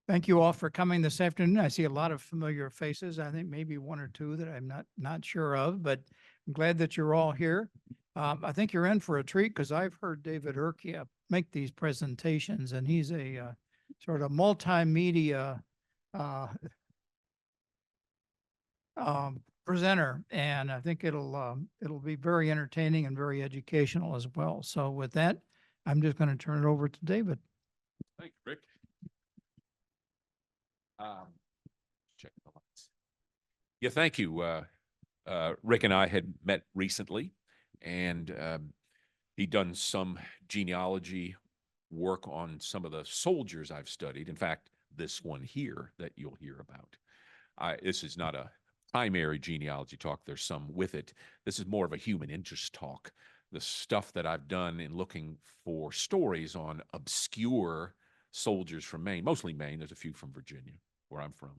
Thank you all for coming this afternoon. I see a lot of familiar faces. I think maybe one or two that I'm not sure of, but I'm glad that you're all here. I think you're in for a treat because I've heard David Urquia make these presentations, and he's a sort of multimedia presenter, and I think it'll be very entertaining and very educational as well. So with that, I'm just going to turn it over to David. Thank you, Rick. Check the lights. Yeah, thank you. Rick and I had met recently, and he'd done some genealogy work on some of the soldiers I've studied. In fact, this one here that you'll hear about. This is not a primary genealogy talk. There's some with it. This is more of a human interest talk. The stuff that I've done in looking for stories on obscure soldiers from Maine, mostly Maine. There's a few from Virginia, where I'm from.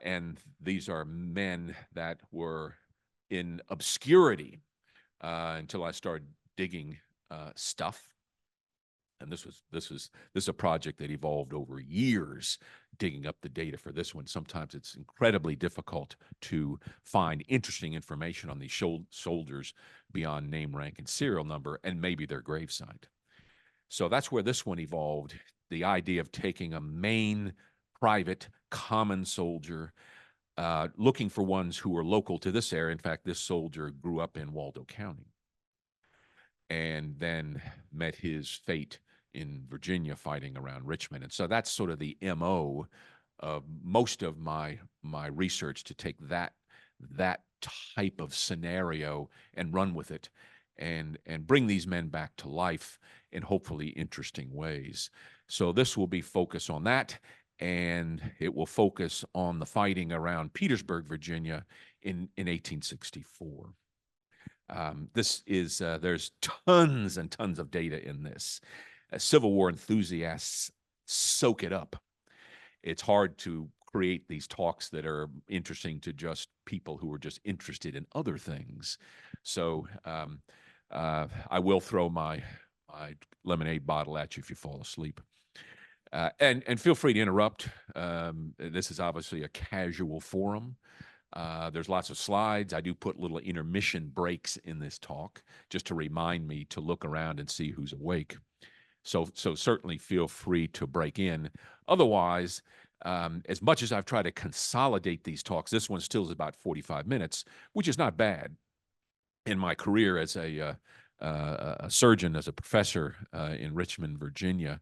And these are men that were in obscurity until I started digging stuff. And this is a project that evolved over years, digging up the data for this one. Sometimes it's incredibly difficult to find interesting information on these soldiers beyond name, rank, and serial number, and maybe their gravesite. So that's where this one evolved, the idea of taking a Maine private common soldier, looking for ones who were local to this area. In fact, this soldier grew up in Waldo County and then met his fate in Virginia fighting around Richmond. And so that's sort of the MO of most of my research, to take that type of scenario and run with it and bring these men back to life in hopefully interesting ways. So this will be focused on that, and it will focus on the fighting around Petersburg, Virginia in 1864. This is, there's tons and tons of data in this. Civil War enthusiasts soak it up. It's hard to create these talks that are interesting to just people who are just interested in other things. So I will throw my lemonade bottle at you if you fall asleep. And feel free to interrupt. This is obviously a casual forum. There's lots of slides. I do put little intermission breaks in this talk just to remind me to look around and see who's awake. So certainly feel free to break in. Otherwise, as much as I've tried to consolidate these talks, this one still is about 45 minutes, which is not bad. In my career as a surgeon, as a professor in Richmond, Virginia,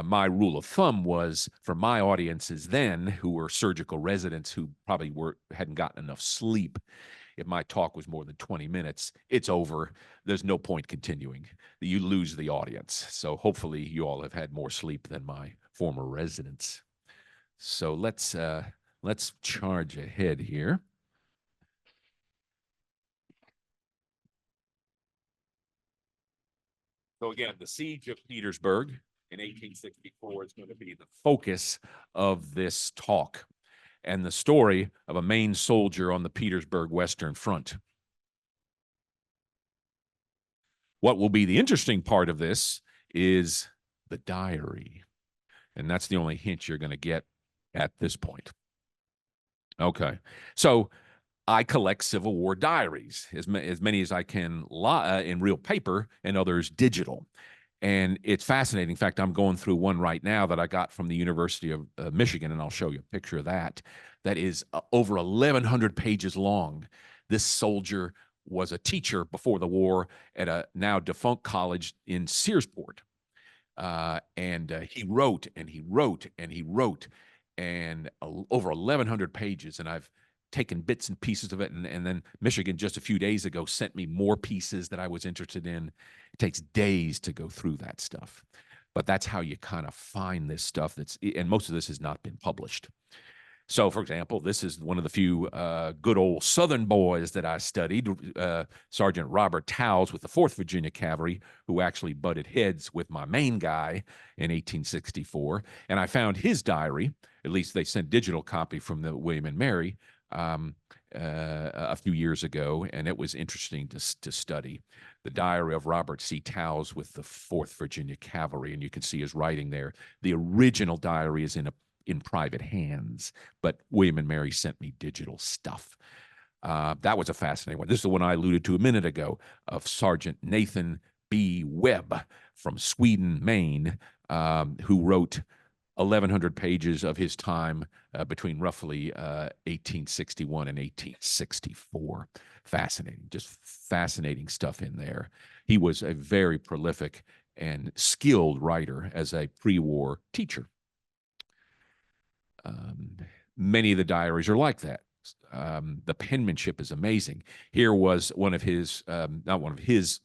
my rule of thumb was, for my audiences then, who were surgical residents who probably hadn't gotten enough sleep, if my talk was more than 20 minutes, it's over. There's no point continuing. You lose the audience. So hopefully you all have had more sleep than my former residents. So let's charge ahead here. So again, the Siege of Petersburg in 1864 is going to be the focus of this talk, and the story of a Maine soldier on the Petersburg Western Front. What will be the interesting part of this is the diary, and that's the only hint you're going to get at this point. Okay, so I collect Civil War diaries, as many as I can in real paper and others digital. And it's fascinating. In fact, I'm going through one right now that I got from the University of Michigan, and I'll show you a picture of that. That is over 1,100 pages long. This soldier was a teacher before the war at a now defunct college in Searsport. And he wrote and he wrote and he wrote, and over 1,100 pages. And I've taken bits and pieces of it, and then Michigan just a few days ago sent me more pieces that I was interested in. It takes days to go through that stuff, but that's how you kind of find this stuff and most of this has not been published. So, for example, this is one of the few good old Southern boys that I studied, Sergeant Robert Towles with the 4th Virginia Cavalry, who actually butted heads with my Maine guy in 1864. And I found his diary, at least they sent digital copy from the William and Mary, a few years ago, and it was interesting to study. The diary of Robert C. Towles with the 4th Virginia Cavalry, and you can see his writing there. The original diary is in private hands, but William and Mary sent me digital stuff. That was a fascinating one. This is the one I alluded to a minute ago of Sergeant Nathan B. Webb from Sweden, Maine, who wrote 1,100 pages of his time between roughly 1861 and 1864. Fascinating, just fascinating stuff in there. He was a very prolific and skilled writer as a pre-war teacher. Many of the diaries are like that. The penmanship is amazing. Here was one of his, not one of his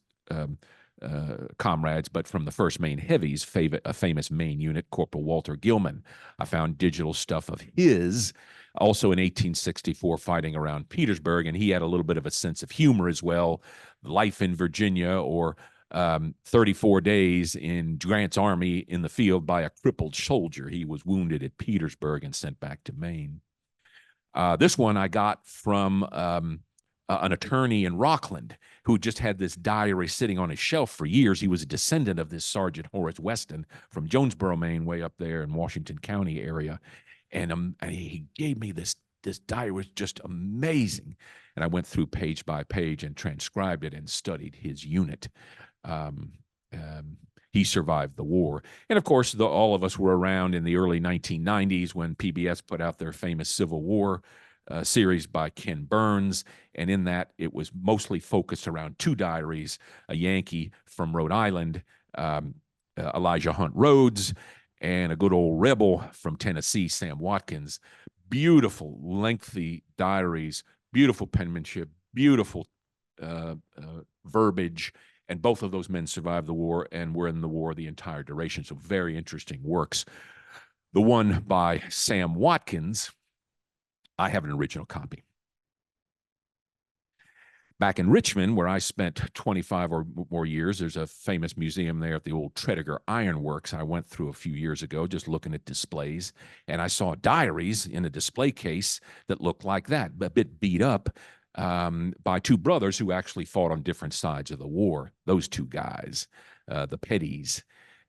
comrades, but from the 1st Maine Heavies, a famous Maine unit, Corporal Walter Gilman. I found digital stuff of his, also in 1864, fighting around Petersburg, and he had a little bit of a sense of humor as well. Life in Virginia, or 34 days in Grant's army in the field by a crippled soldier. He was wounded at Petersburg and sent back to Maine. This one I got from an attorney in Rockland who just had this diary sitting on his shelf for years. He was a descendant of this Sergeant Horace Weston from Jonesboro, Maine, way up there in Washington County area. And he gave me this diary. Was just amazing. And I went through page by page and transcribed it and studied his unit. He survived the war. And of course, all of us were around in the early 1990s when PBS put out their famous Civil War series by Ken Burns. And in that, it was mostly focused around 2 diaries, a Yankee from Rhode Island, Elijah Hunt Rhodes, and a good old rebel from Tennessee, Sam Watkins. Beautiful, lengthy diaries, beautiful penmanship, beautiful verbiage. And both of those men survived the war and were in the war the entire duration. So very interesting works. The one by Sam Watkins, I have an original copy. Back in Richmond, where I spent 25 or more years, there's a famous museum there at the old Tredegar Iron Works. I went through a few years ago just looking at displays, and I saw diaries in a display case that looked like that, a bit beat up, by 2 brothers who actually fought on different sides of the war. Those 2 guys, the Petties.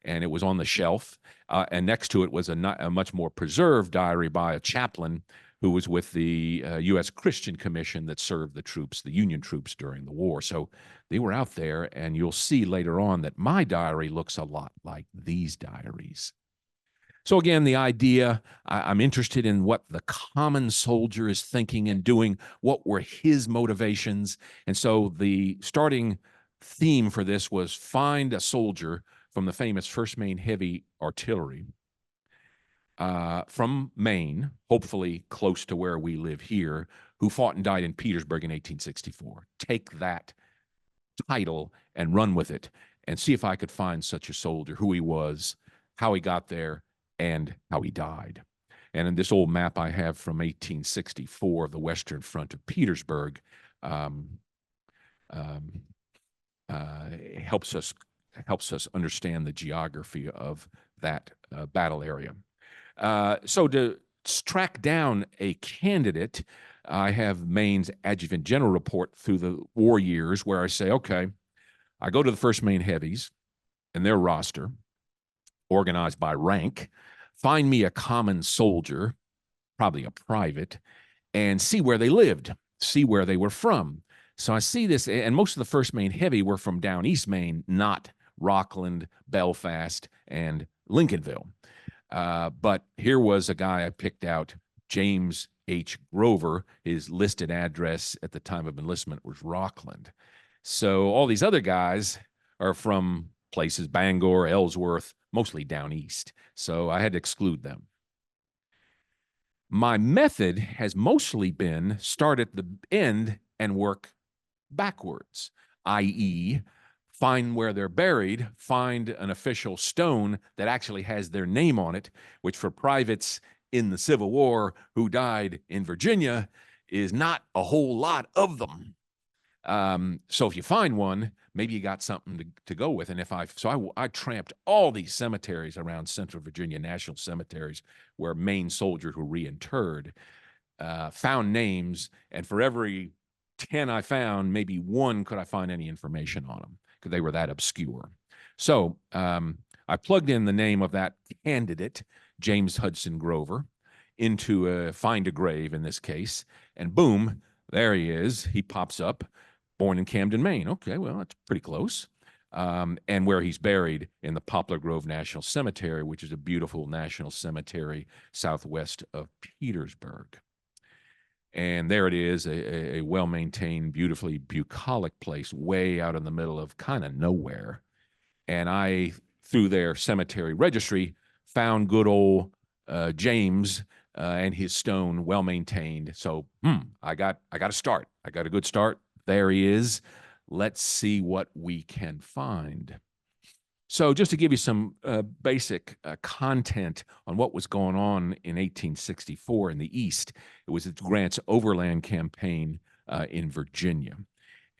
And it was on the shelf. And next to it was a much more preserved diary by a chaplain who was with the U.S. Christian Commission that served the troops, the Union troops, during the war. So they were out there, and you'll see later on that my diary looks a lot like these diaries. So again, the idea, I'm interested in what the common soldier is thinking and doing, what were his motivations. And so the starting theme for this was find a soldier from the famous 1st Maine Heavy Artillery from Maine, hopefully close to where we live here, who fought and died in Petersburg in 1864. Take that title and run with it and see if I could find such a soldier, who he was, how he got there, and how he died. And in this old map I have from 1864 of the Western Front of Petersburg, helps us understand the geography of that battle area. So to track down a candidate, I have Maine's Adjutant General report through the war years, where I say, okay, I go to the 1st Maine Heavies and their roster, organized by rank, find me a common soldier, probably a private, and see where they lived, see where they were from. So I see this, and most of the 1st Maine Heavy were from down East Maine, not Rockland, Belfast, and Lincolnville. But here was a guy I picked out, James H. Grover. His listed address at the time of enlistment was Rockland. So all these other guys are from places, Bangor, Ellsworth, mostly down east. So I had to exclude them. My method has mostly been start at the end and work backwards, i.e., find where they're buried, find an official stone that actually has their name on it, which for privates in the Civil War who died in Virginia is not a whole lot of them. So if you find one, maybe you got something to go with. And I tramped all these cemeteries around Central Virginia, national cemeteries, where Maine soldiers were reinterred. found names, and for every 10 I found, maybe one could I find any information on them because they were that obscure. So I plugged in the name of that candidate, James Hudson Grover, into Find a Grave in this case, and boom, there he is. He pops up, born in Camden, Maine. Okay, well, that's pretty close. And where he's buried in the Poplar Grove National Cemetery, which is a beautiful national cemetery southwest of Petersburg. And there it is, a well-maintained, beautifully bucolic place way out in the middle of kind of nowhere. And I, through their cemetery registry, found good old James and his stone, well-maintained. So I got a start. I got a good start. There he is. Let's see what we can find. So just to give you some basic content on what was going on in 1864 in the East, it was Grant's overland campaign in Virginia.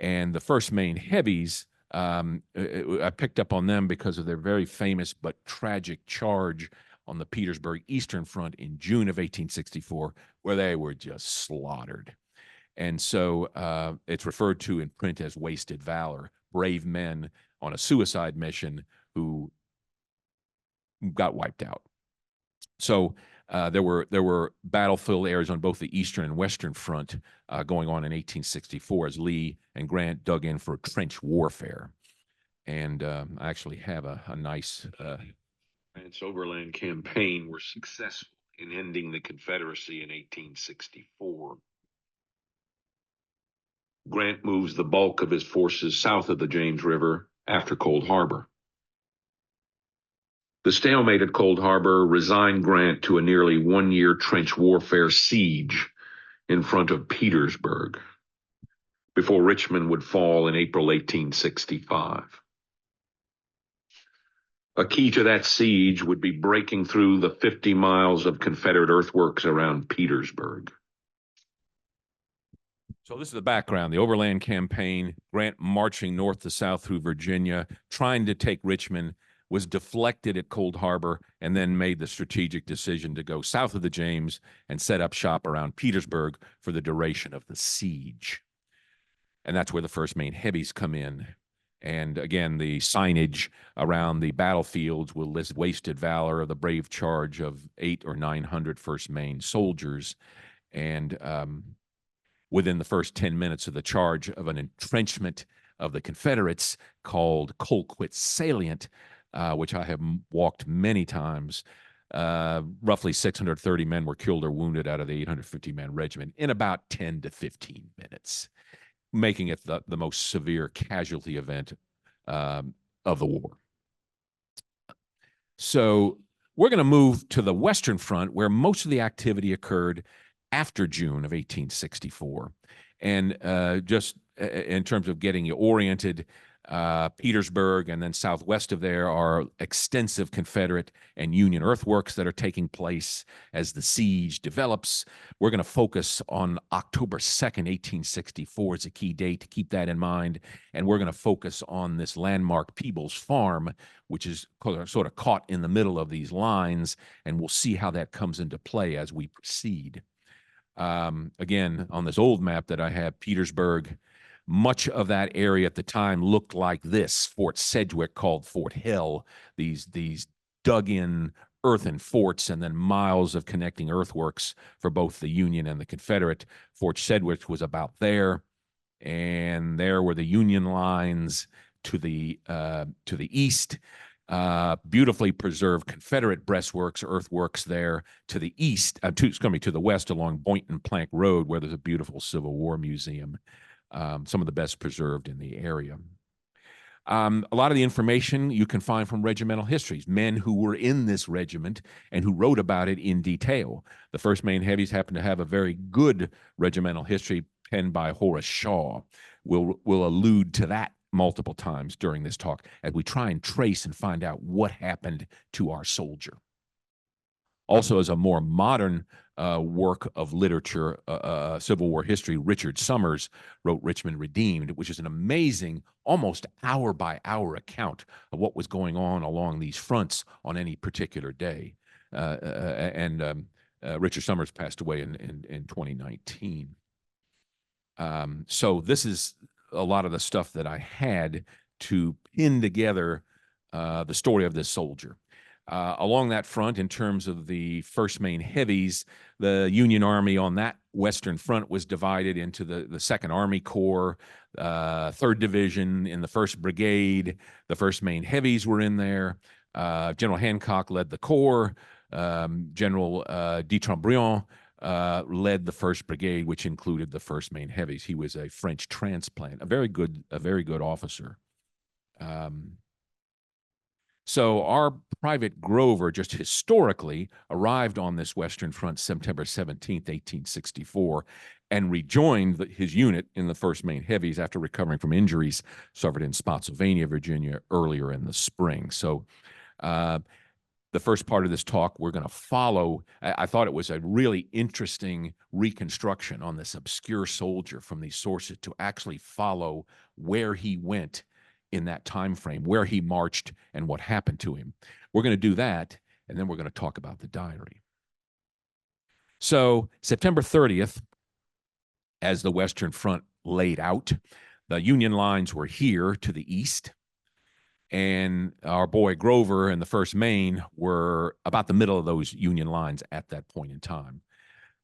And the first Maine heavies, I picked up on them because of their very famous but tragic charge on the Petersburg Eastern Front in June of 1864, where they were just slaughtered. And so it's referred to in print as wasted valor, brave men on a suicide mission who got wiped out. So there were battlefield areas on both the Eastern and Western Front going on in 1864 as Lee and Grant dug in for trench warfare. And I actually have a nice... Grant's overland campaign were successful in ending the Confederacy in 1864. Grant moves the bulk of his forces south of the James River after Cold Harbor. The stalemate at Cold Harbor resigned Grant to a nearly one-year trench warfare siege in front of Petersburg before Richmond would fall in April 1865. A key to that siege would be breaking through the 50 miles of Confederate earthworks around Petersburg. So this is the background, the overland campaign, Grant marching north to south through Virginia, trying to take Richmond, was deflected at Cold Harbor, and then made the strategic decision to go south of the James and set up shop around Petersburg for the duration of the siege. And that's where the first Maine heavies come in. And again, the signage around the battlefields will list wasted valor of the brave charge of 800 or 900 first Maine soldiers. And within the first 10 minutes of the charge of an entrenchment of the Confederates called Colquitt Salient, which I have walked many times, roughly 630 men were killed or wounded out of the 850-man regiment in about 10 to 15 minutes, making it the most severe casualty event of the war. So we're going to move to the Western Front, where most of the activity occurred after June of 1864. And just in terms of getting you oriented, Petersburg and then southwest of there are extensive Confederate and Union earthworks that are taking place as the siege develops. We're going to focus on October 2nd, 1864 as a key date to keep that in mind. And we're going to focus on this landmark Peebles Farm, which is sort of caught in the middle of these lines. And we'll see how that comes into play as we proceed. Again, on this old map that I have, Petersburg, much of that area at the time looked like this: Fort Sedgwick, called Fort Hill, these dug-in earthen forts, and then miles of connecting earthworks for both the Union and the Confederate. Fort Sedgwick was about there, and there were the Union lines to the east. Beautifully preserved Confederate breastworks, earthworks there to the east, to the west along Boynton Plank Road, where there's a beautiful Civil War museum, some of the best preserved in the area. A lot of the information you can find from regimental histories, men who were in this regiment and who wrote about it in detail. The first Maine heavies happen to have a very good regimental history penned by Horace Shaw. We'll allude to that multiple times during this talk as we try and trace and find out what happened to our soldier. Also, as a more modern work of literature, Civil War history, Richard Summers wrote Richmond Redeemed, which is an amazing, almost hour-by-hour account of what was going on along these fronts on any particular day. Richard Summers passed away in 2019. So this is a lot of the stuff that I had to pin together the story of this soldier. Along that front, in terms of the 1st Maine Heavies, the Union Army on that western front was divided into the 2nd Army Corps, 3rd Division in the 1st Brigade. The 1st Maine Heavies were in there. General Hancock led the Corps. General de Trembriand led the 1st Brigade, which included the 1st Maine Heavies. He was a French transplant, a very good officer. So our Private Grover, just historically, arrived on this Western Front September 17th, 1864, and rejoined his unit in the 1st Maine Heavies after recovering from injuries suffered in Spotsylvania, Virginia, earlier in the spring. So the first part of this talk, we're going to follow. I thought it was a really interesting reconstruction on this obscure soldier from these sources to actually follow where he went in that time frame, where he marched, and what happened to him. We're going to do that, and then we're going to talk about the diary. So September 30th, as the Western Front laid out, the Union lines were here to the east, and our boy Grover and the 1st Maine were about the middle of those Union lines at that point in time.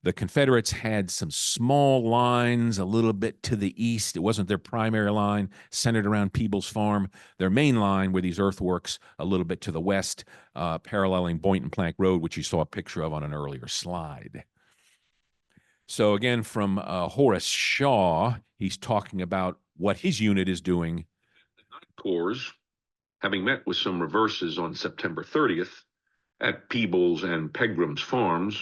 The Confederates had some small lines a little bit to the east. It wasn't their primary line, centered around Peebles Farm. Their main line were these earthworks a little bit to the west, paralleling Boynton Plank Road, which you saw a picture of on an earlier slide. So again, from Horace Shaw, he's talking about what his unit is doing. The Ninth Corps, having met with some reverses on September 30th at Peebles and Pegram's Farms,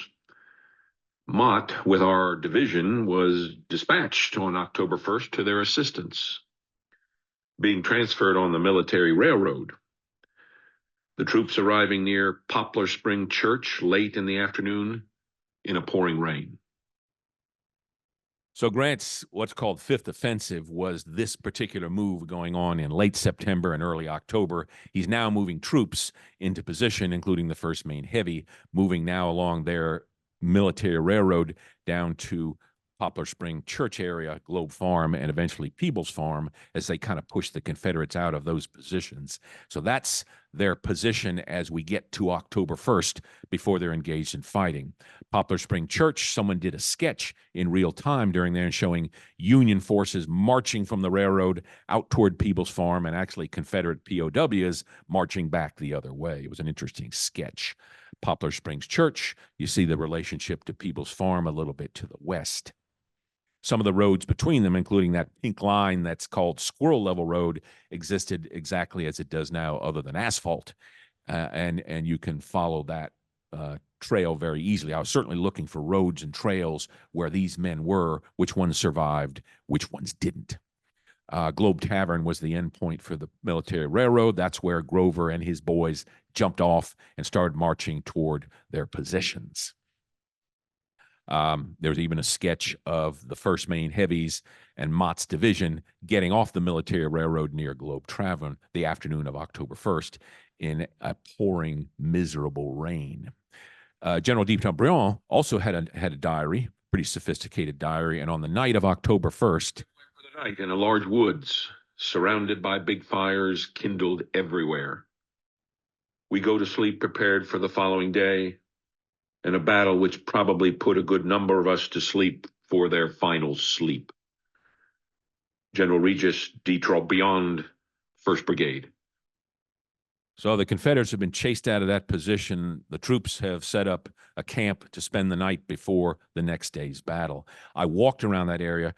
Mott, with our division, was dispatched on October 1st to their assistance, being transferred on the military railroad. The troops arriving near Poplar Spring Church late in the afternoon in a pouring rain. So Grant's what's called 5th Offensive was this particular move going on in late September and early October. He's now moving troops into position, including the 1st Maine Heavy, moving now along their military railroad down to Poplar Spring Church area, Globe Farm, and eventually Peebles Farm, as they kind of push the Confederates out of those positions. So that's their position as we get to October 1st before they're engaged in fighting. Poplar Spring Church, someone did a sketch in real time during there showing Union forces marching from the railroad out toward Peebles Farm and actually Confederate POWs marching back the other way. It was an interesting sketch. Poplar Springs Church, you see the relationship to Peebles Farm a little bit to the west. Some of the roads between them, including that pink line that's called Squirrel Level Road, existed exactly as it does now, other than asphalt. And you can follow that trail very easily. I was certainly looking for roads and trails where these men were, which ones survived, which ones didn't. Globe Tavern was the end point for the military railroad. That's where Grover and his boys jumped off and started marching toward their positions. There's even a sketch of the 1st Maine Heavies and Mott's division getting off the military railroad near Globe Tavern the afternoon of October 1st in a pouring, miserable rain. General de Trembriand also had a diary, pretty sophisticated diary, and on the night of October 1st, For the night in a large woods, surrounded by big fires kindled everywhere. We go to sleep prepared for the following day, in a battle which probably put a good number of us to sleep for their final sleep. General Regis de Trembriand, 1st Brigade. so the Confederates have been chased out of that position. The troops have set up a camp to spend the night before the next day's battle. I walked around that area.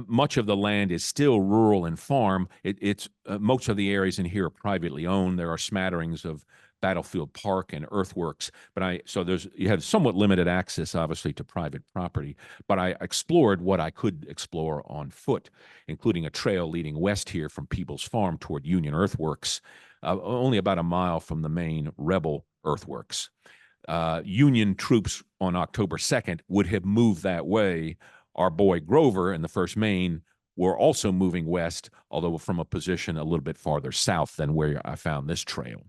Much of the land is still rural and farm. It's most of the areas in here are privately owned. There are smatterings of Battlefield Park and earthworks, so you have somewhat limited access, obviously, to private property. But I explored what I could explore on foot, including a trail leading west here from Peebles Farm toward Union earthworks, only about a mile from the main rebel earthworks. Union troops on October 2nd would have moved that way. Our boy Grover and the 1st Maine were also moving west, although from a position a little bit farther south than where I found this trail.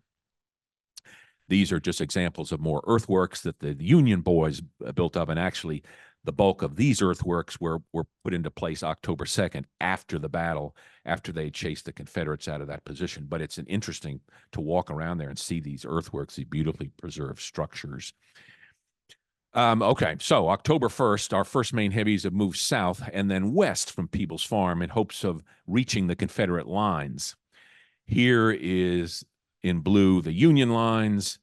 These are just examples of more earthworks that the Union boys built up, and actually the bulk of these earthworks were put into place October 2nd after the battle, after they chased the Confederates out of that position. But it's interesting to walk around there and see these earthworks, these beautifully preserved structures. Okay, so October 1st, our 1st Maine heavies have moved south and then west from Peebles Farm in hopes of reaching the Confederate lines. Here is in blue the Union lines.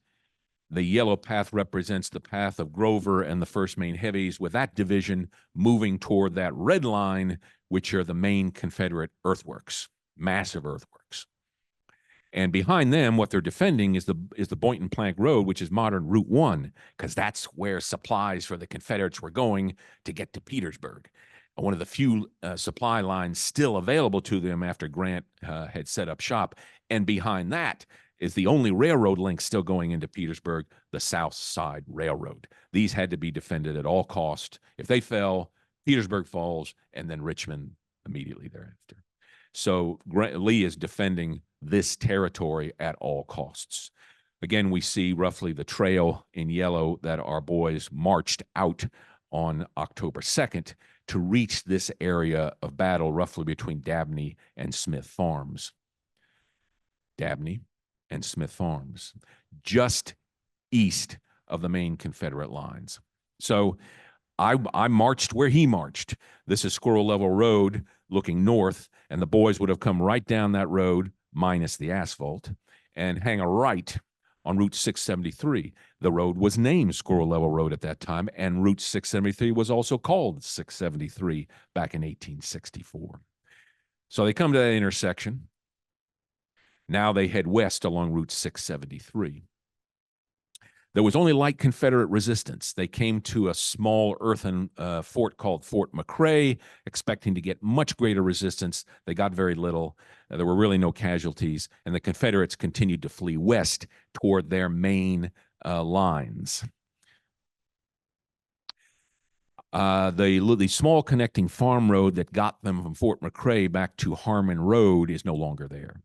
The yellow path represents the path of Grover and the 1st Maine heavies, with that division moving toward that red line, which are the main Confederate earthworks, massive earthworks. And behind them, what they're defending is the Boynton Plank Road, which is modern Route 1, because that's where supplies for the Confederates were going to get to Petersburg. One of the few supply lines still available to them after Grant had set up shop. And behind that is the only railroad link still going into Petersburg, the South Side Railroad. These had to be defended at all cost. If they fell, Petersburg falls, and then Richmond immediately thereafter. So Lee is defending this territory at all costs. Again, we see roughly the trail in yellow that our boys marched out on October 2nd to reach this area of battle roughly between Dabney and Smith Farms. Dabney and Smith Farms, just east of the main Confederate lines. So I marched where he marched. This is Squirrel Level Road looking north, and the boys would have come right down that road, minus the asphalt, and hang a right on Route 673. The road was named Squirrel Level Road at that time, and Route 673 was also called 673 back in 1864. So they come to that intersection. Now they head west along Route 673. There was only light Confederate resistance. They came to a small earthen fort called Fort McRae, expecting to get much greater resistance. They got very little. There were really no casualties, and the Confederates continued to flee west toward their main lines. The small connecting farm road that got them from Fort McRae back to Harmon Road is no longer there.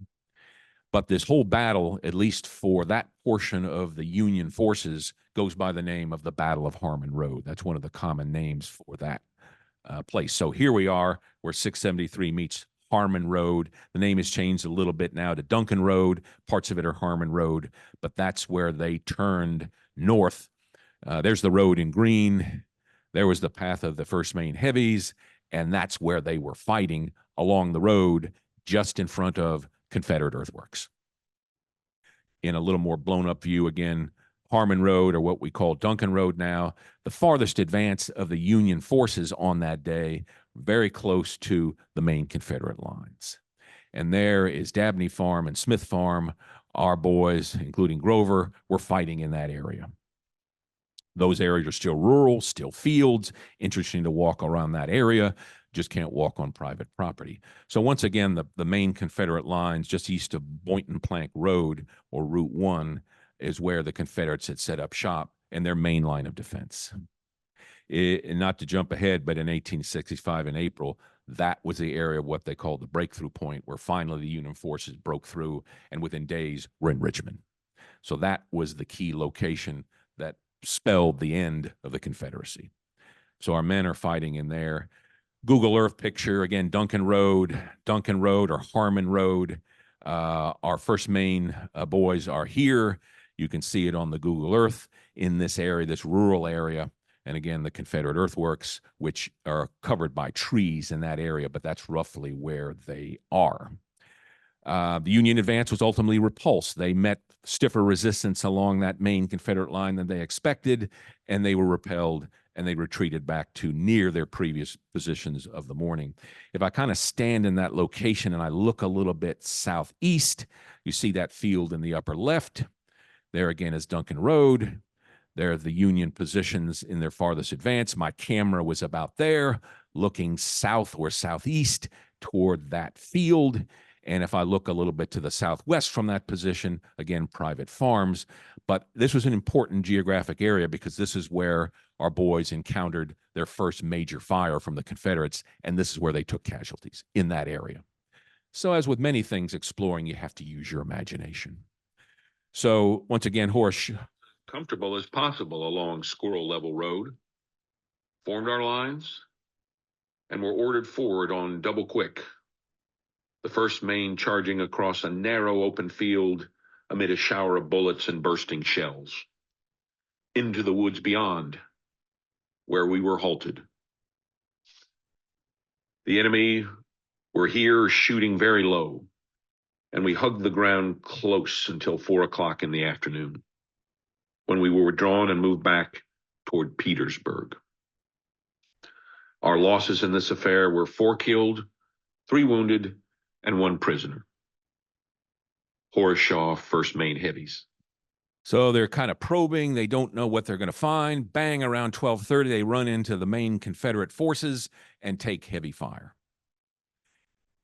But this whole battle, at least for that portion of the Union forces, goes by the name of the Battle of Harmon Road. That's one of the common names for that place. So here we are where 673 meets Harmon Road. The name has changed a little bit now to Duncan Road. Parts of it are Harmon Road, but that's where they turned north. There's the road in green. There was the path of the 1st Maine heavies, and that's where they were fighting along the road just in front of Confederate earthworks. In a little more blown up view, again, Harmon Road, or what we call Duncan Road now, the farthest advance of the Union forces on that day, very close to the main Confederate lines. And there is Dabney Farm and Smith Farm. Our boys, including Grover, were fighting in that area. Those areas are still rural, still fields. Interesting to walk around that area. Just can't walk on private property. So once again, the main Confederate lines just east of Boynton Plank Road, or Route 1, is where the Confederates had set up shop and their main line of defense. Not to jump ahead, but in 1865 in April, that was the area of what they called the breakthrough point, where finally the Union forces broke through, and within days were in Richmond. So that was the key location that spelled the end of the Confederacy. So our men are fighting in there. Google Earth picture, again, Duncan Road or Harmon Road. Our 1st Maine boys are here. You can see it on the Google Earth in this area, this rural area. And again, the Confederate earthworks, which are covered by trees in that area, but that's roughly where they are. The Union advance was ultimately repulsed. They met stiffer resistance along that main Confederate line than they expected, and they were repelled, and they retreated back to near their previous positions of the morning. If I kind of stand in that location and I look a little bit southeast, you see that field in the upper left. There again is Duncan Road. There are the Union positions in their farthest advance. My camera was about there, looking south or southeast toward that field. And if I look a little bit to the southwest from that position, again, private farms. But this was an important geographic area because this is where our boys encountered their first major fire from the Confederates, and this is where they took casualties, in that area. So as with many things exploring, you have to use your imagination. So once again, Horace, Comfortable as possible along Squirrel Level Road, formed our lines, and were ordered forward on double quick. The first Maine charging across a narrow open field amid a shower of bullets and bursting shells. Into the woods beyond, where we were halted. The enemy were here shooting very low, and we hugged the ground close until 4 o'clock in the afternoon, when we were withdrawn and moved back toward Petersburg. Our losses in this affair were 4 killed, 3 wounded, and 1 prisoner. Horace Shaw, 1st Maine Heavies. so they're kind of probing. They don't know what they're going to find. Bang, around 12:30, they run into the Maine Confederate forces and take heavy fire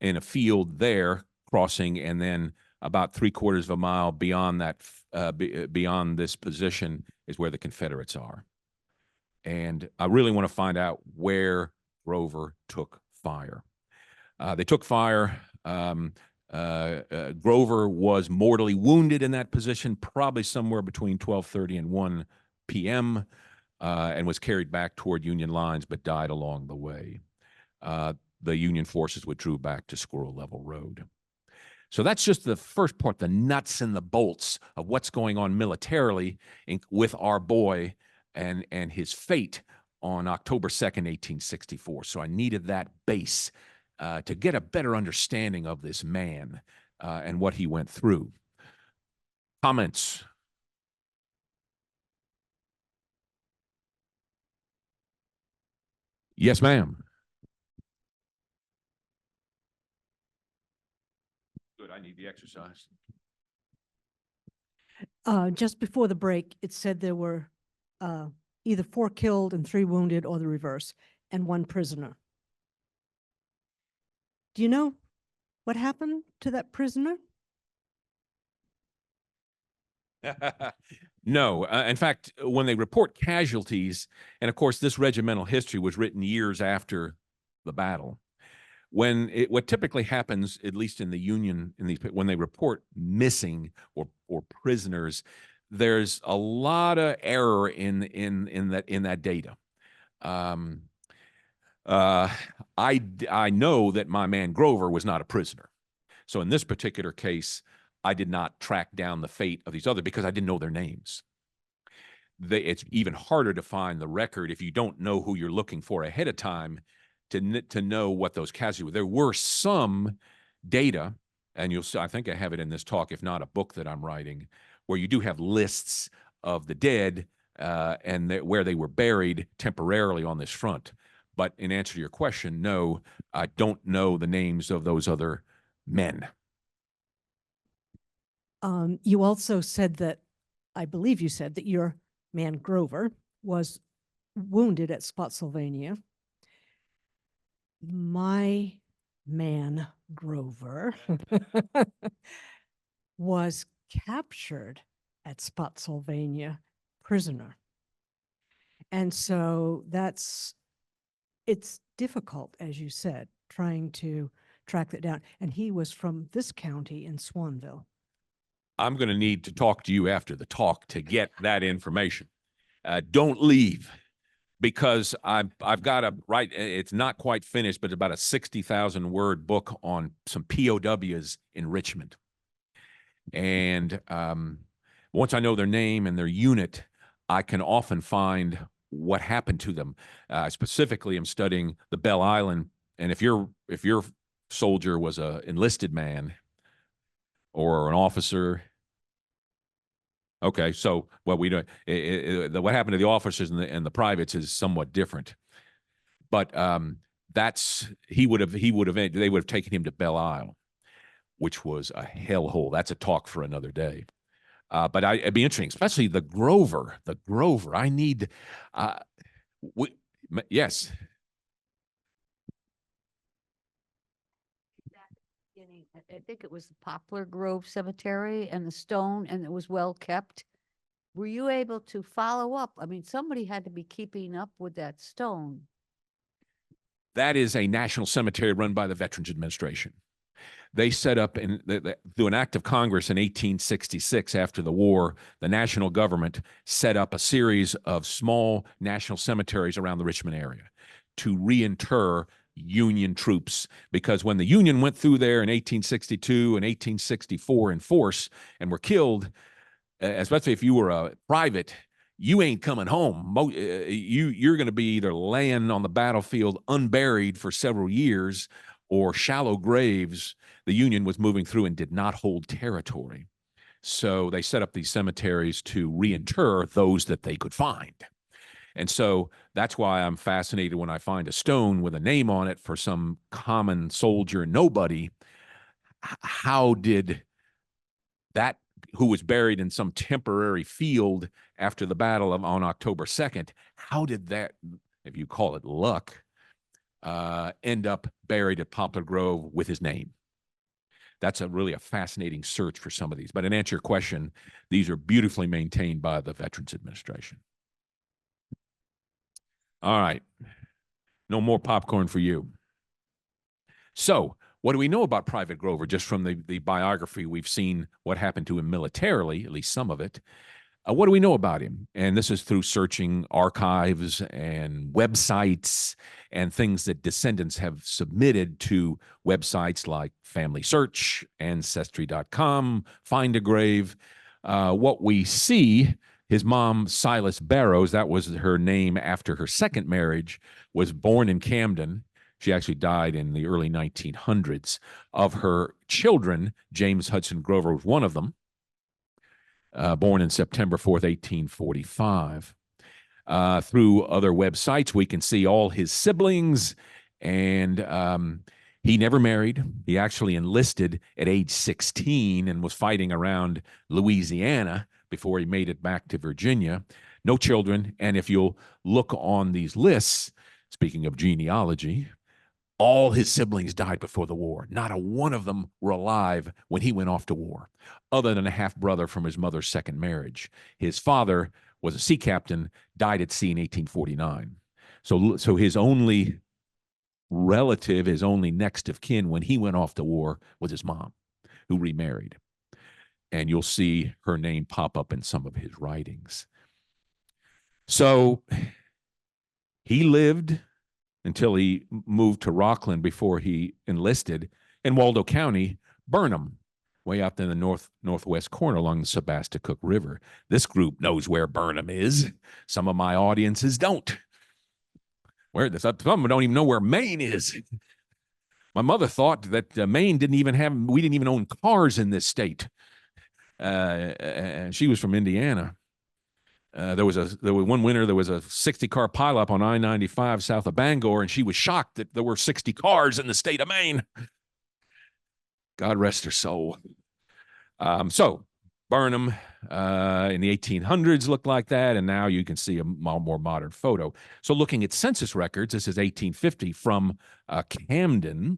in a field there, crossing, and then about 3/4 of a mile beyond that, beyond this position is where the Confederates are. And I really want to find out where Grover took fire. They took fire. Grover was mortally wounded in that position, probably somewhere between 12:30 and 1 p.m., and was carried back toward Union lines, but died along the way. The Union forces withdrew back to Squirrel Level Road. So that's just the first part, the nuts and the bolts of what's going on militarily with our boy and his fate on October 2nd, 1864. So I needed that base to get a better understanding of this man and what he went through. Comments? Yes, ma'am. Good, I need the exercise. Just before the break, it said there were either 4 killed and 3 wounded or the reverse, and 1 prisoner. Do you know what happened to that prisoner? No. In fact, when they report casualties, and of course, this regimental history was written years after the battle. What typically happens, at least in the Union, when they report missing or prisoners, there's a lot of error in that data. I know that my man Grover was not a prisoner. So in this particular case, I did not track down the fate of these other because I didn't know their names. It's even harder to find the record if you don't know who you're looking for ahead of time to know what those casualties were. There were some data, and you'll see, I think I have it in this talk, if not a book that I'm writing, where you do have lists of the dead and where they were buried temporarily on this front. But in answer to your question, no, I don't know the names of those other men. You also said that, I believe you said that your man Grover was wounded at Spotsylvania. My man Grover was captured at Spotsylvania, prisoner. And so it's difficult, as you said, trying to track that down. And he was from this county in Swanville. I'm going to need to talk to you after the talk to get that information. Don't leave, because I've got to write, it's not quite finished, but about a 60,000 word book on some POWs in Richmond. And once I know their name and their unit, I can often find what happened to them. Specifically, I'm studying the Belle Island, and if your soldier was a enlisted man or an officer, okay, so what we do, what happened to the officers and the privates is somewhat different. But they would have taken him to Belle Isle, which was a hellhole. That's a talk for another day. But it'd be interesting, especially the Grover. I need, yes. I think it was the Poplar Grove Cemetery and the stone, and it was well kept. Were you able to follow up? I mean, somebody had to be keeping up with that stone. That is a national cemetery run by the Veterans Administration. they set up, through an act of Congress in 1866, after the war, the national government set up a series of small national cemeteries around the Richmond area to reinter Union troops, because when the Union went through there in 1862 and 1864 in force and were killed, especially if you were a private, you ain't coming home. You're going to be either laying on the battlefield unburied for several years or shallow graves. The Union was moving through and did not hold territory. So they set up these cemeteries to reinter those that they could find. And so that's why I'm fascinated when I find a stone with a name on it for some common soldier, nobody. How did that, who was buried in some temporary field after the battle on October 2nd, how did that, if you call it luck, end up buried at Poplar Grove with his name? That's really a fascinating search for some of these. But in answer to your question, these are beautifully maintained by the Veterans Administration. All right. No more popcorn for you. So, what do we know about Private Grover? Just from the biography, we've seen what happened to him militarily, at least some of it. What do we know about him? And this is through searching archives and websites and things that descendants have submitted to websites like Family Search, Ancestry.com, Find a Grave. What we see, his mom, Silas Barrows, that was her name after her second marriage, was born in Camden. She actually died in the early 1900s. Of her children, James Hudson Grover was one of them, born in September 4th, 1845. Through other websites, we can see all his siblings, and he never married. He actually enlisted at age 16 and was fighting around Louisiana before he made it back to Virginia. No children, and if you'll look on these lists, speaking of genealogy, all his siblings died before the war. Not a one of them were alive when he went off to war, other than a half-brother from his mother's second marriage. His father was a sea captain, died at sea in 1849. So his only relative, his only next of kin when he went off to war was his mom, who remarried. And you'll see her name pop up in some of his writings. So he lived until he moved to Rockland before he enlisted in Waldo County, Burnham, way out in the northwest corner along the Sebasticook River. This group knows where Burnham is. Some of my audiences don't. Some of them don't even know where Maine is. My mother thought that Maine we didn't even own cars in this state. And she was from Indiana. There was one winter, there was a 60-car pileup on I-95 south of Bangor, and she was shocked that there were 60 cars in the state of Maine. God rest her soul. So Burnham in the 1800s looked like that, and now you can see a more modern photo. So looking at census records, this is 1850 from Camden.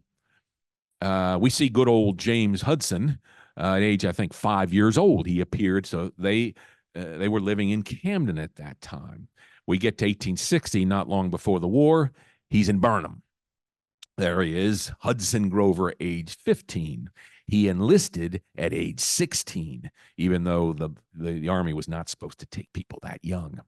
We see good old James Hudson, at age, I think, 5 years old. He appeared, so they were living in Camden at that time. We get to 1860, not long before the war. He's in Burnham. There he is, Hudson Grover, age 15. He enlisted at age 16, even though the Army was not supposed to take people that young.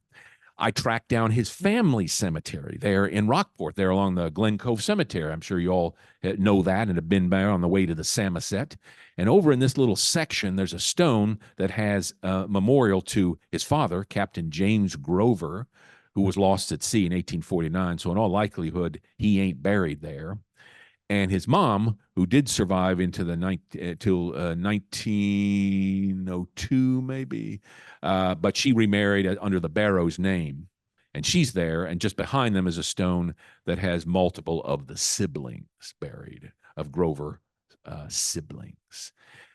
I tracked down his family cemetery there in Rockport, there along the Glen Cove Cemetery. I'm sure you all know that and have been there on the way to the Samoset. And over in this little section, there's a stone that has a memorial to his father, Captain James Grover, who was lost at sea in 1849. So in all likelihood, he ain't buried there. And his mom, who did survive into the till 1902 maybe, but she remarried under the Barrows name, and she's there. And just behind them is a stone that has multiple of the siblings buried, of Grover siblings.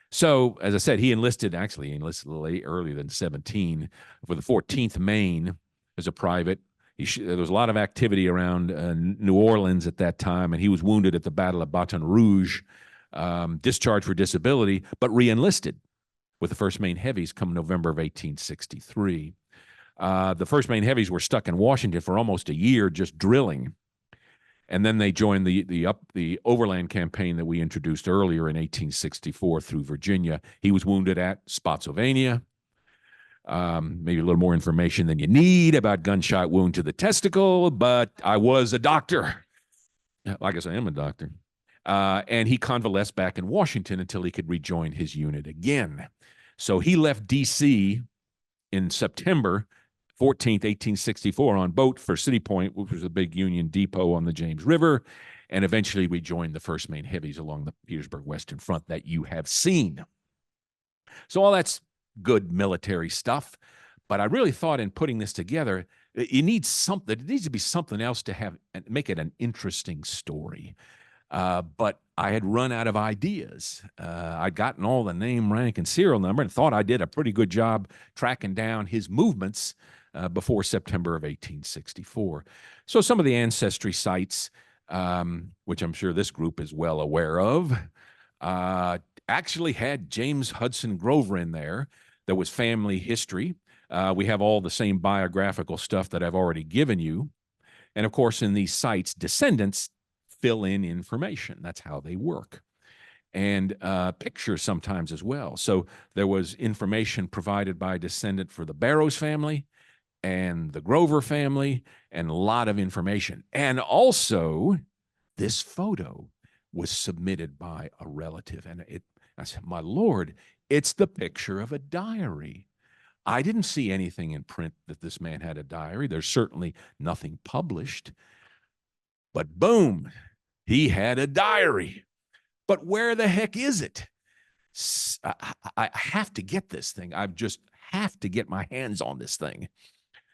So as I said, he enlisted a little earlier than 17 for the 14th Maine as a private. There was a lot of activity around New Orleans at that time, and he was wounded at the Battle of Baton Rouge, discharged for disability, but re-enlisted with the 1st Maine Heavies come November of 1863. The 1st Maine Heavies were stuck in Washington for almost a year just drilling. And then they joined the overland campaign that we introduced earlier in 1864 through Virginia. He was wounded at Spotsylvania. Maybe a little more information than you need about gunshot wound to the testicle, but I was a doctor. Like I said, I am a doctor. And he convalesced back in Washington until he could rejoin his unit again. So he left D.C. in September 14th, 1864 on boat for City Point, which was a big Union depot on the James River, and eventually rejoined the 1st Maine Heavies along the Petersburg Western Front that you have seen. So all that's good military stuff, but I really thought in putting this together, it needs something. It needs to be something else to have and make it an interesting story. But I had run out of ideas. I'd gotten all the name, rank, and serial number and thought I did a pretty good job tracking down his movements before September of 1864. So some of the ancestry sites, which I'm sure this group is well aware of, actually had James Hudson Grover in there. There was family history. We have all the same biographical stuff that I've already given you. And of course, in these sites, descendants fill in information. That's how they work. And pictures sometimes as well. So there was information provided by a descendant for the Barrows family and the Grover family, and a lot of information. And also, this photo was submitted by a relative. And I said, my Lord, it's the picture of a diary. I didn't see anything in print that this man had a diary. There's certainly nothing published. But boom, he had a diary. But where the heck is it? I have to get this thing. I just have to get my hands on this thing.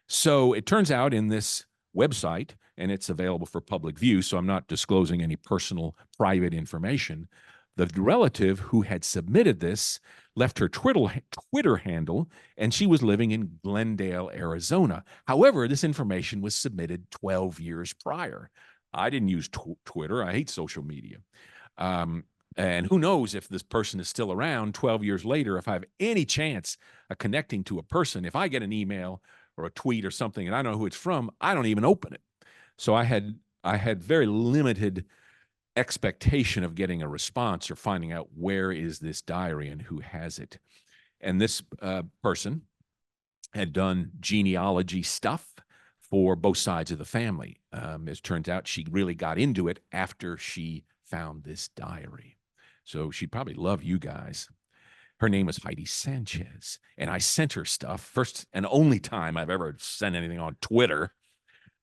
So it turns out in this website, and it's available for public view, so I'm not disclosing any personal, private information, the relative who had submitted this left her Twitter handle, and she was living in Glendale, Arizona. However, this information was submitted 12 years prior. I didn't use Twitter. I hate social media. And who knows if this person is still around 12 years later, if I have any chance of connecting to a person. If I get an email or a tweet or something and I don't know who it's from, I don't even open it. So I had very limited expectation of getting a response or finding out where is this diary and who has it. And this person had done genealogy stuff for both sides of the family. As it turns out, she really got into it after she found this diary. So she'd probably love you guys. Her name was Heidi Sanchez, and I sent her stuff, first and only time I've ever sent anything on Twitter,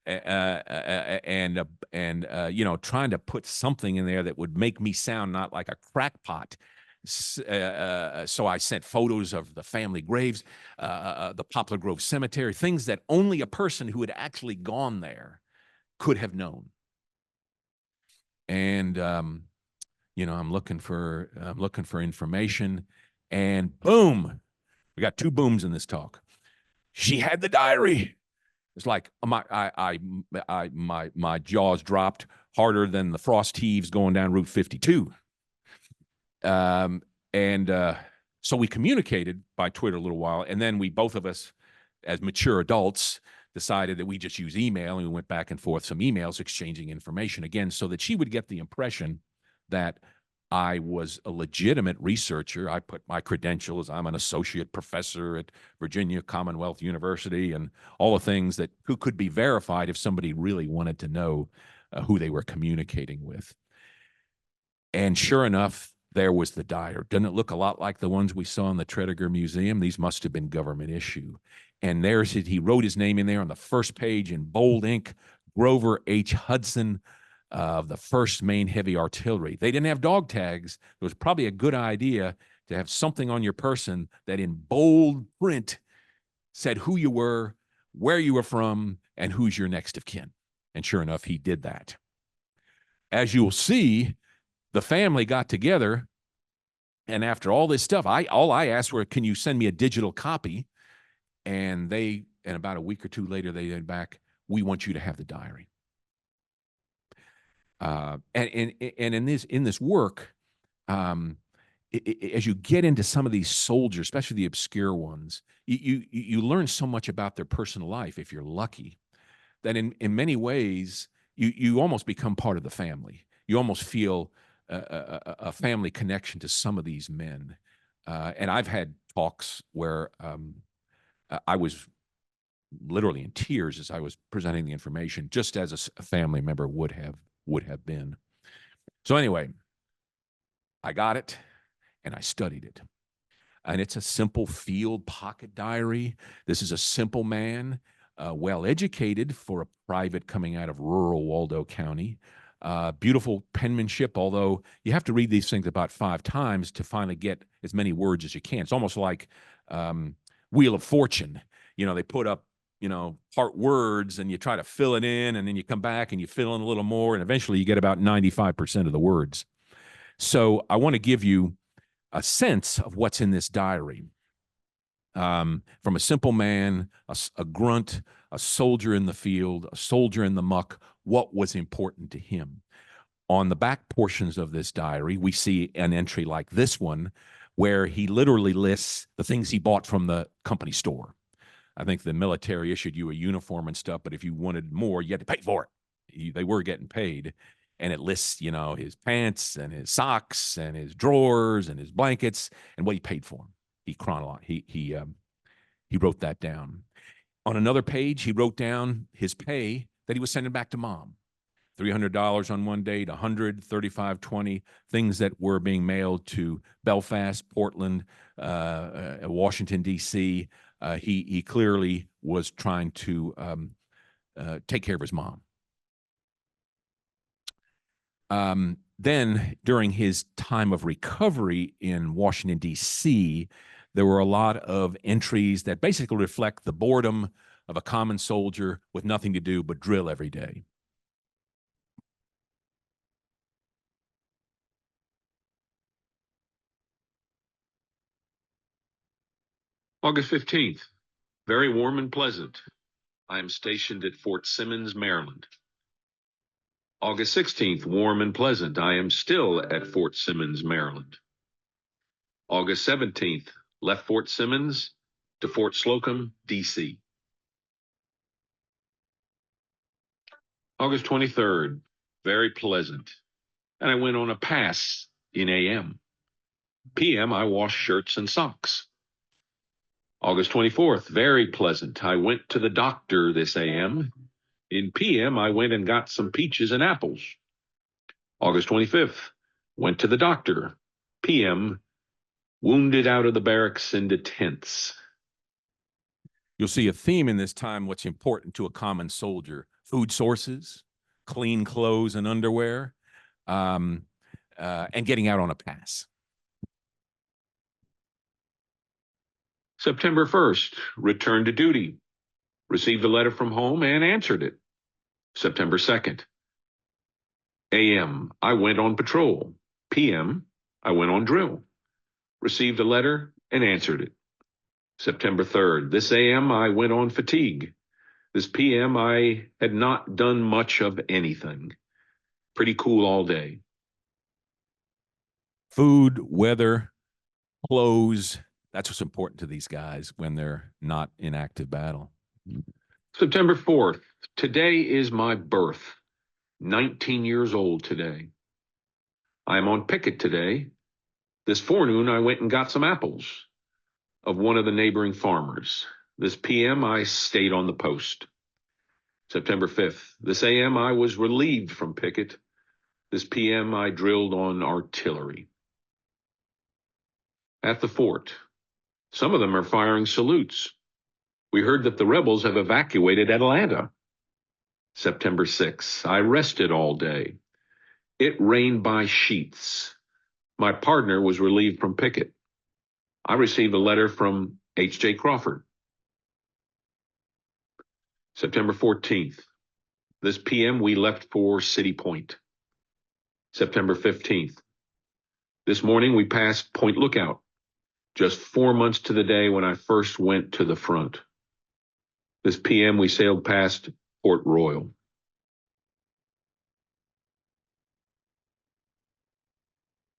and you know, trying to put something in there that would make me sound not like a crackpot. So I sent photos of the family graves, the Poplar Grove Cemetery, things that only a person who had actually gone there could have known. And you know, I'm looking for information, and boom, we got two booms in this talk. She had the diary. It's like my jaws dropped harder than the frost heaves going down Route 52. So we communicated by Twitter a little while, and then we both of us, as mature adults, decided that we just use email, and we went back and forth some emails exchanging information again, so that she would get the impression that I was a legitimate researcher. I put my credentials. I'm an associate professor at Virginia Commonwealth University, and all the things that could be verified if somebody really wanted to know who they were communicating with. And sure enough, there was the diary. Doesn't it look a lot like the ones we saw in the Tredegar Museum? These must have been government issue. And there's it. He wrote his name in there on the first page in bold ink, Grover H. Hudson, of the 1st Maine Heavy Artillery. They didn't have dog tags. It was probably a good idea to have something on your person that in bold print said who you were, where you were from, and who's your next of kin. And sure enough, he did that. As you'll see, the family got together, and after all this stuff, all I asked were, can you send me a digital copy? And about a week or two later, they said back, we want you to have the diary. And in this work, as you get into some of these soldiers, especially the obscure ones, you learn so much about their personal life, if you're lucky, that in many ways you almost become part of the family. You almost feel a family connection to some of these men. And I've had talks where I was literally in tears as I was presenting the information, just as a family member would have been. So anyway, I got it and I studied it. And it's a simple field pocket diary. This is a simple man, well educated for a private coming out of rural Waldo County. Beautiful penmanship, although you have to read these things about 5 times to finally get as many words as you can. It's almost like Wheel of Fortune. You know, they put up, you know, part words and you try to fill it in, and then you come back and you fill in a little more, and eventually you get about 95% of the words. So I want to give you a sense of what's in this diary. From a simple man, a grunt, a soldier in the field, a soldier in the muck, what was important to him. On the back portions of this diary, we see an entry like this one, where he literally lists the things he bought from the company store. I think the military issued you a uniform and stuff, but if you wanted more, you had to pay for it. They were getting paid. And it lists, you know, his pants and his socks and his drawers and his blankets and what he paid for them. He wrote that down. On another page, he wrote down his pay that he was sending back to mom. $300 on one date, $100, $35.20, things that were being mailed to Belfast, Portland, Washington, D.C. He clearly was trying to take care of his mom. Then, during his time of recovery in Washington, D.C., there were a lot of entries that basically reflect the boredom of a common soldier with nothing to do but drill every day. August 15th, very warm and pleasant. I am stationed at Fort Simmons, Maryland. August 16th, warm and pleasant. I am still at Fort Simmons, Maryland. August 17th, left Fort Simmons to Fort Slocum, D.C. August 23rd, very pleasant. And I went on a pass in AM. PM, I washed shirts and socks. August 24th, very pleasant. I went to the doctor this AM. In PM, I went and got some peaches and apples. August 25th, went to the doctor. PM, wounded out of the barracks into tents. You'll see a theme in this time, what's important to a common soldier: food sources, clean clothes and underwear, and getting out on a pass. September 1st, returned to duty. Received a letter from home and answered it. September 2nd. AM, I went on patrol. PM, I went on drill. Received a letter and answered it. September 3rd. This AM, I went on fatigue. This PM, I had not done much of anything. Pretty cool all day. Food, weather, clothes, that's what's important to these guys when they're not in active battle. September 4th. Today is my birth. 19 years old today. I am on picket today. This forenoon, I went and got some apples of one of the neighboring farmers. This PM, I stayed on the post. September 5th. This AM, I was relieved from picket. This PM, I drilled on artillery. At the fort, some of them are firing salutes. We heard that the rebels have evacuated Atlanta. September 6th. I rested all day. It rained by sheets. My partner was relieved from picket. I received a letter from H.J. Crawford. September 14th. This PM, we left for City Point. September 15th. This morning, we passed Point Lookout, just 4 months to the day when I first went to the front. This PM, we sailed past Port Royal.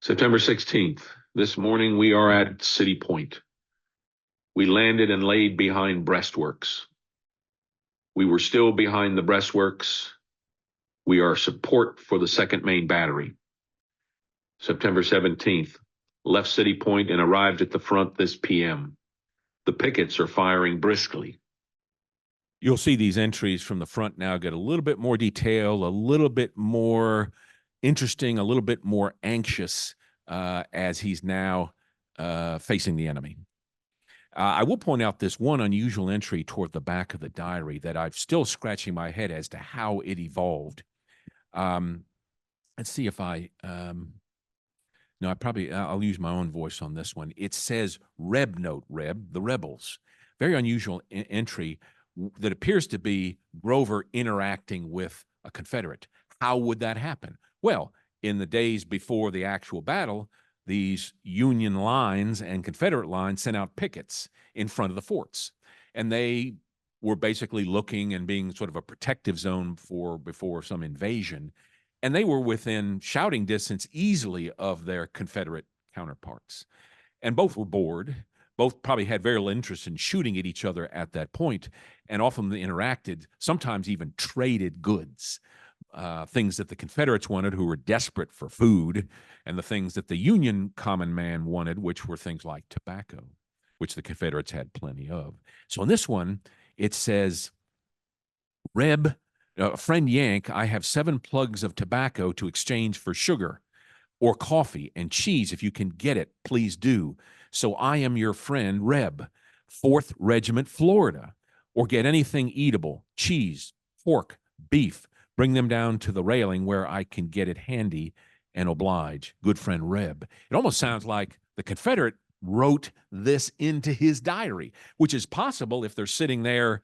September 16th. This morning, we are at City Point. We landed and laid behind breastworks. We were still behind the breastworks We are support for the 2nd Maine Battery. September 17th, left City Point and arrived at the front this PM. The pickets are firing briskly. You'll see these entries from the front now get a little bit more detail, a little bit more interesting, a little bit more anxious as he's now facing the enemy. I will point out this one unusual entry toward the back of the diary that I'm still scratching my head as to how it evolved. Let's see if no, I'll use my own voice on this one. It says Reb note, the rebels. Very unusual entry that appears to be Grover interacting with a Confederate. How would that happen? Well, in the days before the actual battle, these Union lines and Confederate lines sent out pickets in front of the forts. And they were basically looking and being sort of a protective zone before some invasion. And they were within shouting distance easily of their Confederate counterparts. And both were bored. Both probably had very little interest in shooting at each other at that point, and often they interacted, sometimes even traded goods. Things that the Confederates wanted, who were desperate for food, and the things that the Union common man wanted, which were things like tobacco, which the Confederates had plenty of. So in this one, it says, Reb, friend Yank, I have 7 plugs of tobacco to exchange for sugar or coffee and cheese. If you can get it, please do. So I am your friend, Reb, 4th Regiment, Florida. Or get anything eatable, cheese, pork, beef. Bring them down to the railing where I can get it handy and oblige. Good friend Reb. It almost sounds like the Confederate wrote this into his diary, which is possible if they're sitting there,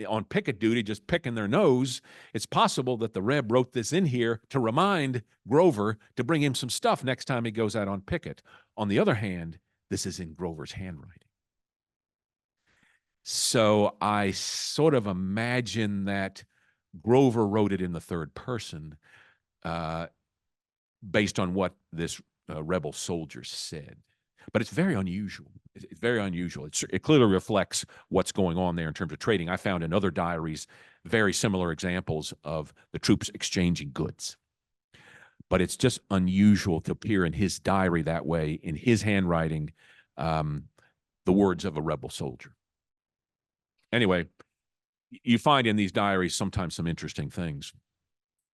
on picket duty, just picking their nose. It's possible that the Reb wrote this in here to remind Grover to bring him some stuff next time he goes out on picket. On the other hand, this is in Grover's handwriting. So I sort of imagine that Grover wrote it in the 3rd person based on what this rebel soldier said. But it's very unusual. It's very unusual. It clearly reflects what's going on there in terms of trading. I found in other diaries very similar examples of the troops exchanging goods. But it's just unusual to appear in his diary that way, in his handwriting, the words of a rebel soldier. Anyway, you find in these diaries sometimes some interesting things.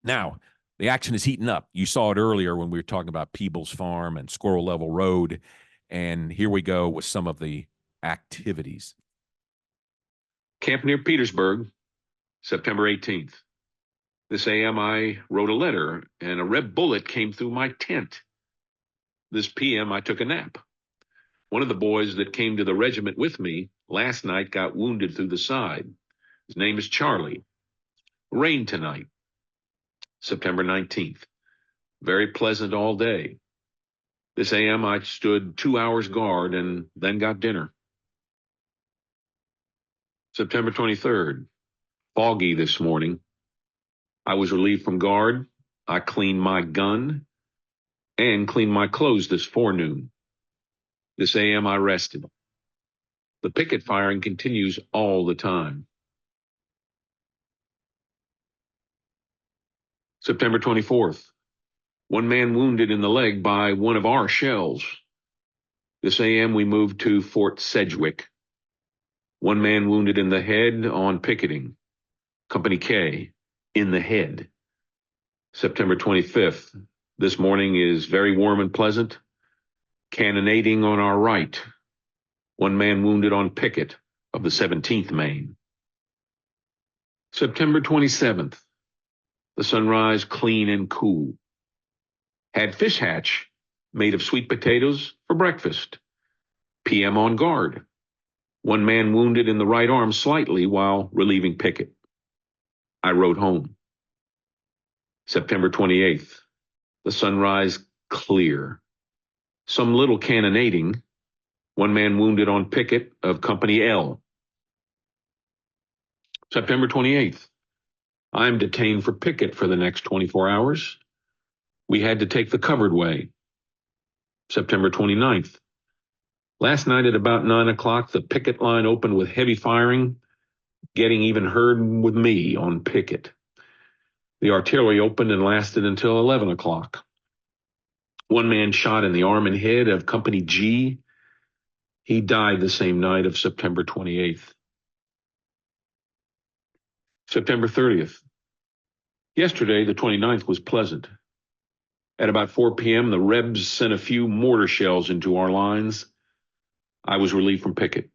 Now, the action is heating up. You saw it earlier when we were talking about Peebles Farm and Squirrel Level Road. And here we go with some of the activities. Camp near Petersburg, September 18th. This AM I wrote a letter and a Reb bullet came through my tent. This PM I took a nap. One of the boys that came to the regiment with me last night got wounded through the side. His name is Charlie. Rain tonight, September 19th. Very pleasant all day. This AM I stood 2 hours guard and then got dinner. September 23rd, foggy this morning. I was relieved from guard. I cleaned my gun and cleaned my clothes this forenoon. This AM I rested. The picket firing continues all the time. September 24th. One man wounded in the leg by one of our shells. This AM we moved to Fort Sedgwick. One man wounded in the head on picketing. Company K, in the head. September 25th. This morning is very warm and pleasant. Cannonading on our right. One man wounded on picket of the 17th Maine. September 27th. The sunrise clean and cool. Had fish hatch made of sweet potatoes for breakfast. PM on guard. One man wounded in the right arm slightly while relieving picket. I rode home. September 28th. The sunrise clear. Some little cannonading. One man wounded on picket of Company L. September 28th. I'm detained for picket for the next 24 hours. We had to take the covered way. September 29th. Last night at about 9 o'clock, the picket line opened with heavy firing, getting even heard with me on picket. The artillery opened and lasted until 11 o'clock. One man shot in the arm and head of Company G. He died the same night of September 28th. September 30th. Yesterday, the 29th, was pleasant. At about 4 p.m., the Rebs sent a few mortar shells into our lines. I was relieved from picket.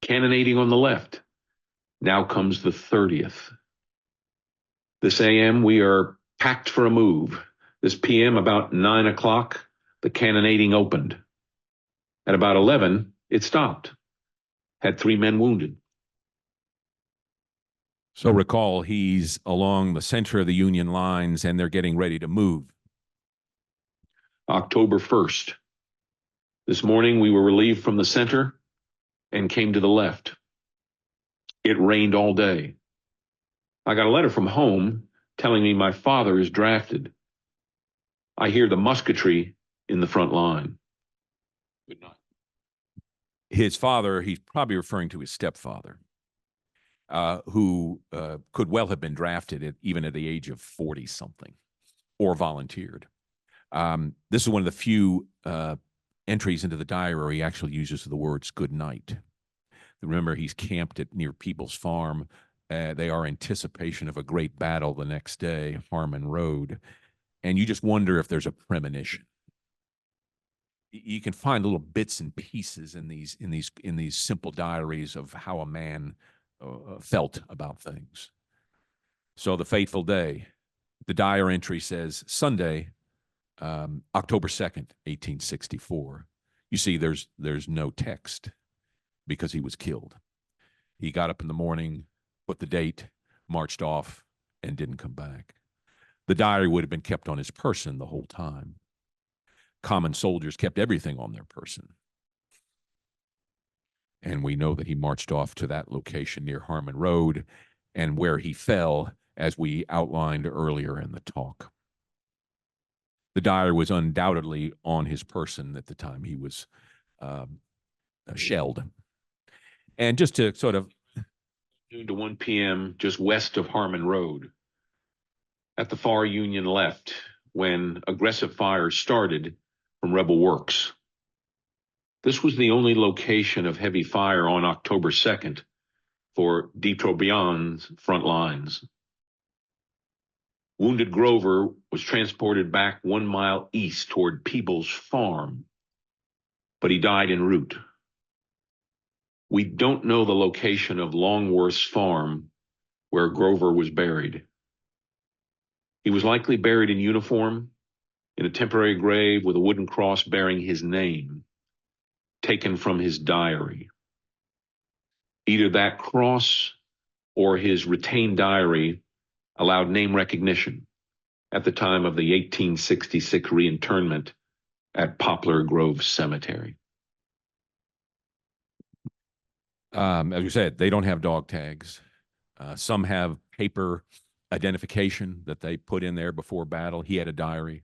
Cannonading on the left. Now comes the 30th. This AM, we are packed for a move. This PM, about 9 o'clock, the cannonading opened. At about 11, it stopped. Had 3 men wounded. So recall, he's along the center of the Union lines and they're getting ready to move. October 1st. This morning, we were relieved from the center and came to the left. It rained all day. I got a letter from home telling me my father is drafted. I hear the musketry in the front line. Good night. His father, he's probably referring to his stepfather, who could well have been drafted even at the age of 40-something or volunteered. This is one of the few entries into the diary where he actually uses the words "good night." Remember, he's camped at near People's Farm. They are in anticipation of a great battle the next day, Harmon Road, and you just wonder if there's a premonition. You can find little bits and pieces in these simple diaries of how a man felt about things. So the fateful day, the diary entry says Sunday, October 2nd, 1864. You see, there's no text because he was killed. He got up in the morning, put the date, marched off, and didn't come back. The diary would have been kept on his person the whole time. Common soldiers kept everything on their person. And we know that he marched off to that location near Harmon Road and where he fell, as we outlined earlier in the talk. The diary was undoubtedly on his person at the time he was shelled. And just to sort of Noon to 1 p.m., just west of Harmon Road, at the far Union left, when aggressive fire started from rebel works. This was the only location of heavy fire on October 2nd for de Trobriand's front lines. Wounded Grover was transported back 1 mile east toward Peebles Farm, but he died en route. We don't know the location of Longworth's farm where Grover was buried. He was likely buried in uniform in a temporary grave with a wooden cross bearing his name, taken from his diary. Either that cross or his retained diary allowed name recognition at the time of the 1866 reinternment at Poplar Grove Cemetery. As you said, they don't have dog tags. Some have paper identification that they put in there before battle. He had a diary.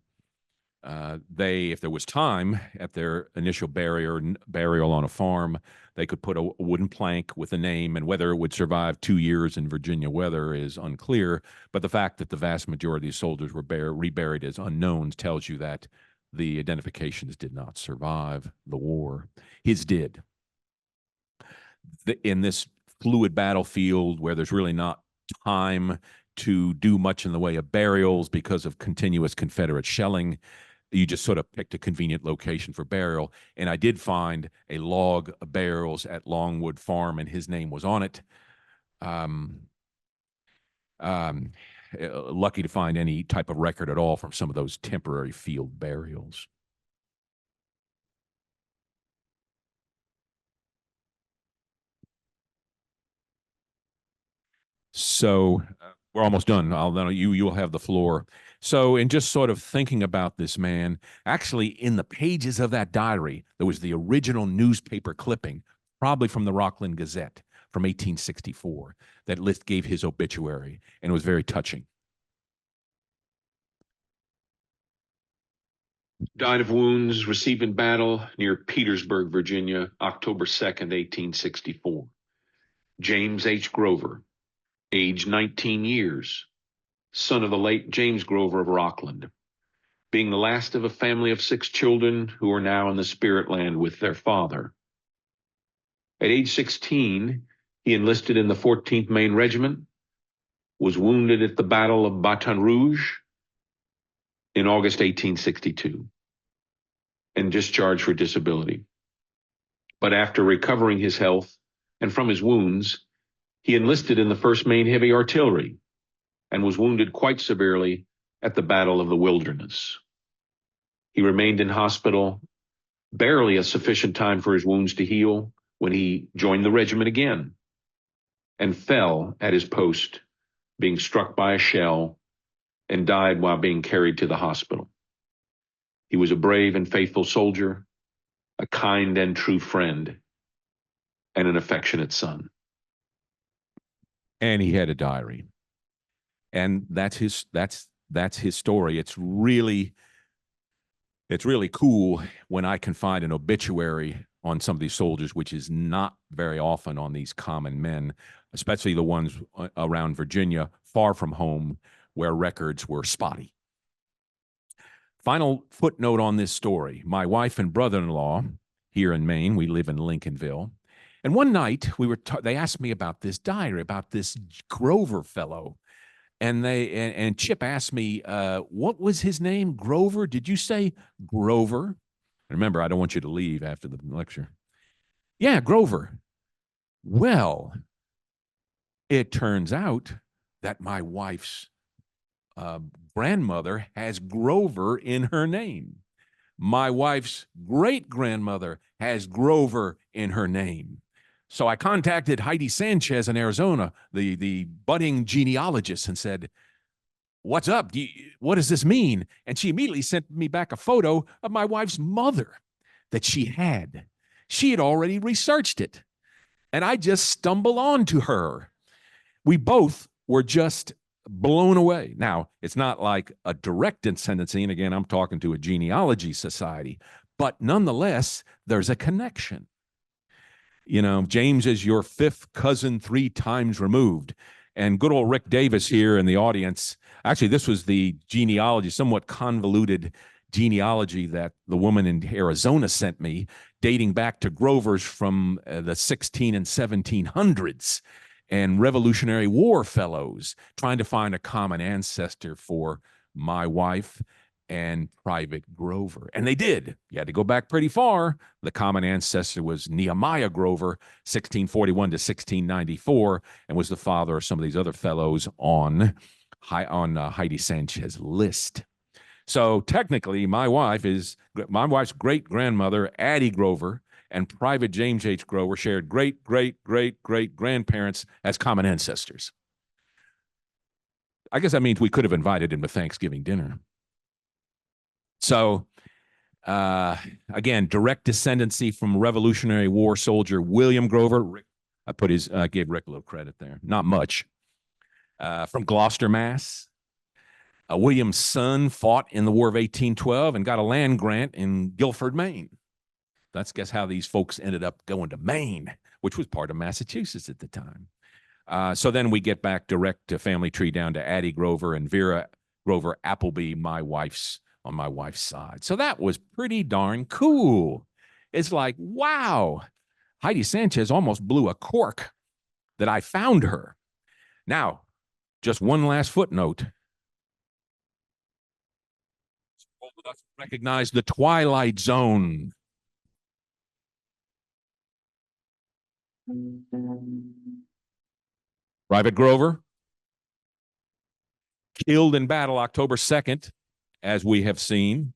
If there was time at their initial burial on a farm, they could put a wooden plank with a name, and whether it would survive 2 years in Virginia weather is unclear. But the fact that the vast majority of soldiers were reburied as unknowns tells you that the identifications did not survive the war. His did. In this fluid battlefield where there's really not time to do much in the way of burials because of continuous Confederate shelling, you just sort of picked a convenient location for burial. And I did find a log of burials at Longwood Farm, and his name was on it. Lucky to find any type of record at all from some of those temporary field burials. So we're almost done. You'll have the floor. So in just sort of thinking about this man, actually in the pages of that diary, there was the original newspaper clipping, probably from the Rockland Gazette from 1864, that gave his obituary, and it was very touching. Died of wounds received in battle near Petersburg, Virginia, October 2nd, 1864. James H. Grover, age 19 years, son of the late James Grover of Rockland, being the last of a family of 6 children who are now in the spirit land with their father. At age 16, he enlisted in the 14th Maine Regiment, was wounded at the Battle of Baton Rouge in August 1862, and discharged for disability. But after recovering his health and from his wounds, he enlisted in the 1st Maine Heavy Artillery and was wounded quite severely at the Battle of the Wilderness. He remained in hospital barely a sufficient time for his wounds to heal when he joined the regiment again and fell at his post, being struck by a shell, and died while being carried to the hospital. He was a brave and faithful soldier, a kind and true friend, and an affectionate son. And he had a diary. And that's his story. It's really cool when I can find an obituary on some of these soldiers, which is not very often on these common men, especially the ones around Virginia, far from home, where records were spotty. Final footnote on this story. My wife and brother-in-law here in Maine, we live in Lincolnville, and one night they asked me about this diary, about this Grover fellow. And Chip asked me, what was his name? Grover? Did you say Grover? Remember, I don't want you to leave after the lecture. Yeah, Grover. Well, it turns out that my wife's grandmother has Grover in her name. My wife's great-grandmother has Grover in her name. So I contacted Heidi Sanchez in Arizona, the budding genealogist, and said, "What's up? What does this mean?" And she immediately sent me back a photo of my wife's mother that she had. She had already researched it. And I just stumbled onto her. We both were just blown away. Now, it's not like a direct descendancy, and again, I'm talking to a genealogy society, but nonetheless, there's a connection. You know, James is your 5th cousin 3 times removed. And good old Rick Davis here in the audience. Actually, this was the genealogy, somewhat convoluted genealogy that the woman in Arizona sent me, dating back to Grovers from the 16 and 1700s and Revolutionary War fellows, trying to find a common ancestor for my wife and Private Grover. And they did. You had to go back pretty far. The common ancestor was Nehemiah Grover, 1641 to 1694, and was the father of some of these other fellows on Heidi Sanchez's list. So technically, my wife's great-grandmother, Addie Grover, and Private James H. Grover shared great-great-great-great-grandparents as common ancestors. I guess that means we could have invited him to Thanksgiving dinner. So, again, direct descendancy from Revolutionary War soldier William Grover. I gave Rick a little credit there. Not much. From Gloucester, Mass. William's son fought in the War of 1812 and got a land grant in Guilford, Maine. Let's guess how these folks ended up going to Maine, which was part of Massachusetts at the time. So then we get back direct to family tree down to Addie Grover and Vera Grover Appleby, on my wife's side. So that was pretty darn cool. It's like, wow, Heidi Sanchez almost blew a cork that I found her. Now, just one last footnote. Let's recognize the Twilight Zone. Private Grover, killed in battle October 2nd, as we have seen.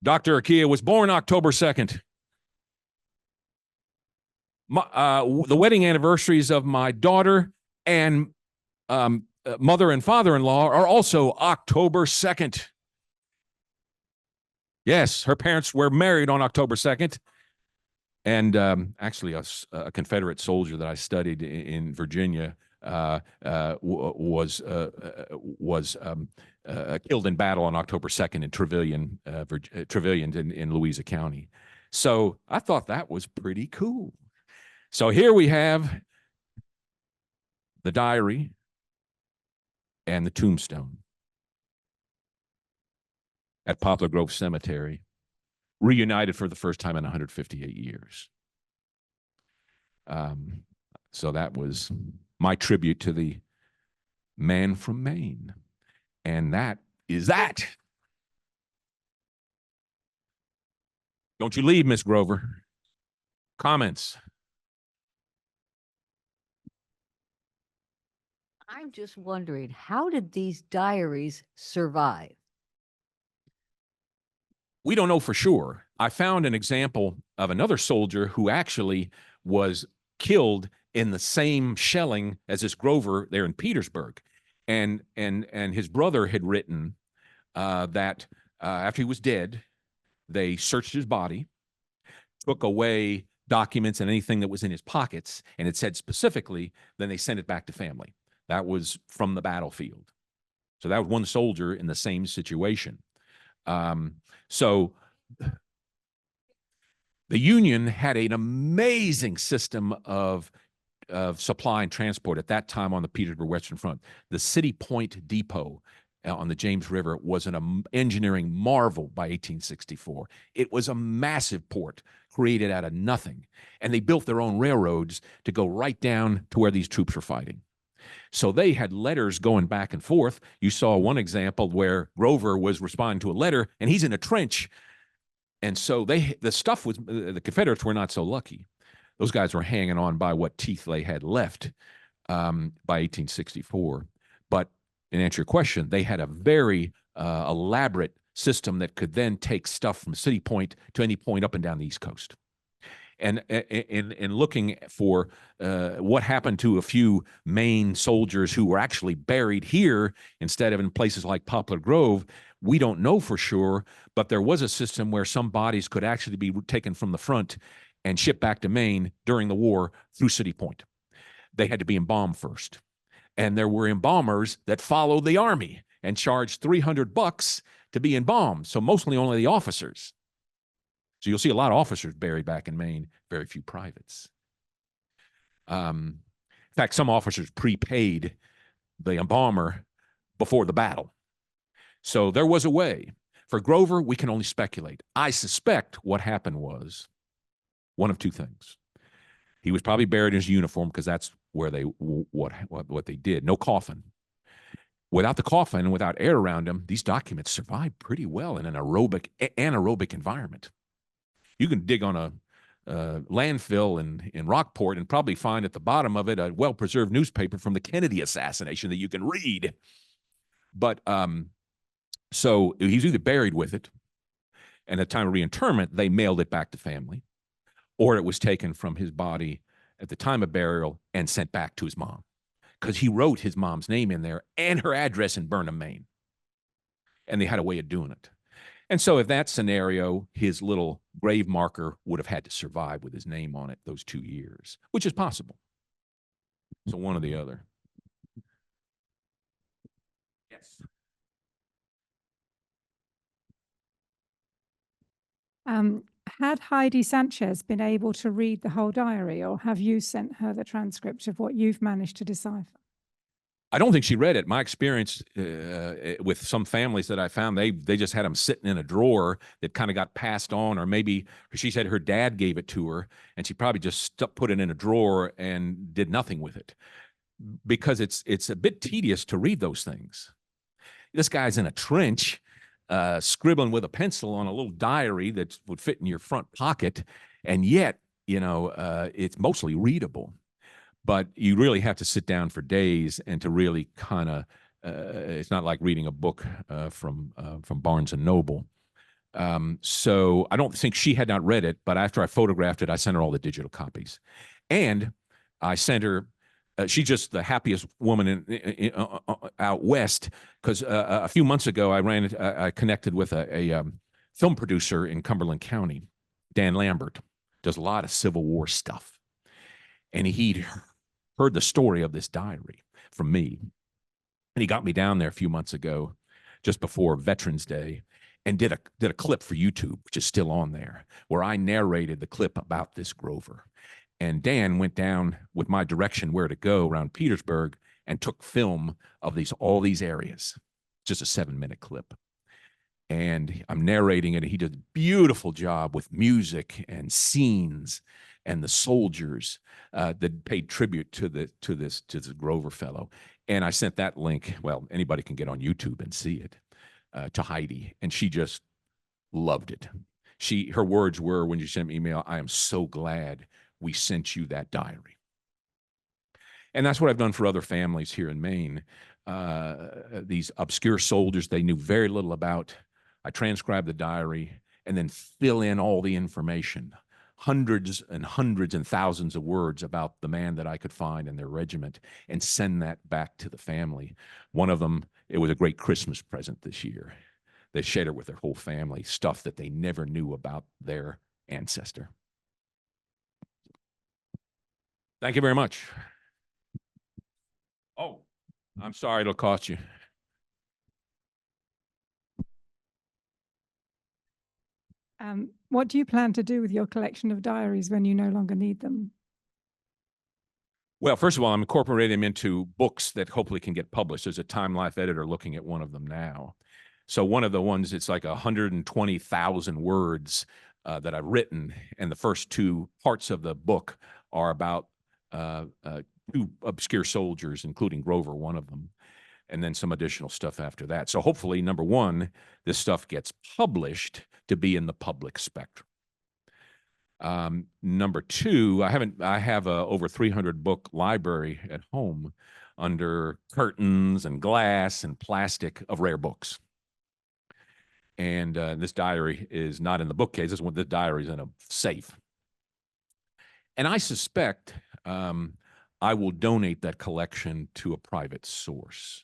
Dr. Urquia was born October 2nd. The wedding anniversaries of my daughter and mother and father-in-law are also October 2nd. Yes, her parents were married on October 2nd. And actually, a Confederate soldier that I studied in Virginia was killed in battle on October 2nd in Trevilian in Louisa County. So I thought that was pretty cool. So here we have the diary and the tombstone at Poplar Grove Cemetery, reunited for the first time in 158 years. So that was my tribute to the man from Maine. And that is that. Don't you leave, Miss Grover. Comments? I'm just wondering, how did these diaries survive? We don't know for sure. I found an example of another soldier who actually was killed in the same shelling as this Grover there in Petersburg. And his brother had written that after he was dead, they searched his body, took away documents and anything that was in his pockets, and it said specifically, then they sent it back to family. That was from the battlefield. So that was one soldier in the same situation. So the Union had an amazing system of supply and transport at that time on the Petersburg Western Front. The City Point Depot on the James River was an engineering marvel by 1864. It was a massive port created out of nothing. And they built their own railroads to go right down to where these troops were fighting. So they had letters going back and forth. You saw one example where Grover was responding to a letter and he's in a trench. And so the stuff was, the Confederates were not so lucky. Those guys were hanging on by what teeth they had left by 1864. But in answer to your question, they had a very elaborate system that could then take stuff from City Point to any point up and down the East Coast. And in looking for what happened to a few Maine soldiers who were actually buried here instead of in places like Poplar Grove, we don't know for sure, but there was a system where some bodies could actually be taken from the front and shipped back to Maine during the war through City Point. They had to be embalmed first. And there were embalmers that followed the army and charged $300 to be embalmed. So mostly only the officers. So you'll see a lot of officers buried back in Maine, very few privates. In fact, some officers prepaid the embalmer before the battle. So there was a way. For Grover, we can only speculate. I suspect what happened was one of two things. He was probably buried in his uniform because that's where they what they did. No coffin. Without the coffin and without air around him, these documents survived pretty well in an anaerobic environment. You can dig on a landfill in Rockport and probably find at the bottom of it a well-preserved newspaper from the Kennedy assassination that you can read. But so he's either buried with it, and at the time of reinterment, they mailed it back to family, or it was taken from his body at the time of burial and sent back to his mom, because he wrote his mom's name in there and her address in Burnham, Maine. And they had a way of doing it. And so if that scenario, his little grave marker would have had to survive with his name on it those 2 years, which is possible. So one or the other. Yes. Had Heidi Sanchez been able to read the whole diary, or have you sent her the transcript of what you've managed to decipher? I don't think she read it. My experience with some families that I found, they just had them sitting in a drawer that kind of got passed on, or maybe she said her dad gave it to her and she probably just put it in a drawer and did nothing with it, because it's a bit tedious to read those things. This guy's in a trench, scribbling with a pencil on a little diary that would fit in your front pocket, and yet, you know, it's mostly readable. But you really have to sit down for days and to really kind of, it's not like reading a book from Barnes and Noble. So I don't think she had not read it, but after I photographed it, I sent her all the digital copies. And I sent her, she's just the happiest woman out west, because a few months ago, I connected with a film producer in Cumberland County, Dan Lambert, does a lot of Civil War stuff. And he'd heard the story of this diary from me. And he got me down there a few months ago, just before Veterans Day, and did a clip for YouTube, which is still on there, where I narrated the clip about this Grover. And Dan went down with my direction where to go around Petersburg and took film of all these areas. Just a 7-minute clip. And I'm narrating it, and he did a beautiful job with music and scenes and the soldiers that paid tribute to this Grover fellow. And I sent that link. Well, anybody can get on YouTube and see it, to Heidi, and she just loved it. Her words were, when she sent me email, "I am so glad we sent you that diary." And that's what I've done for other families here in Maine. These obscure soldiers they knew very little about. I transcribe the diary and then fill in all the information, hundreds and hundreds and thousands of words about the man that I could find in their regiment, and send that back to the family. One of them, it was a great Christmas present this year. They shared it with their whole family, stuff that they never knew about their ancestor. Thank you very much. Oh, I'm sorry it'll cost you. What do you plan to do with your collection of diaries when you no longer need them? Well, first of all, I'm incorporating them into books that hopefully can get published. There's a Time Life editor looking at one of them now. So one of the ones, it's like 120,000 words that I've written, and the first 2 parts of the book are about 2 obscure soldiers, including Grover, one of them, and then some additional stuff after that. So hopefully, number 1, this stuff gets published to be in the public spectrum. Number 2, I have a over 300 book library at home under curtains and glass and plastic of rare books. And this diary is not in the bookcase. This diary is in a safe. And I suspect I will donate that collection to a private source.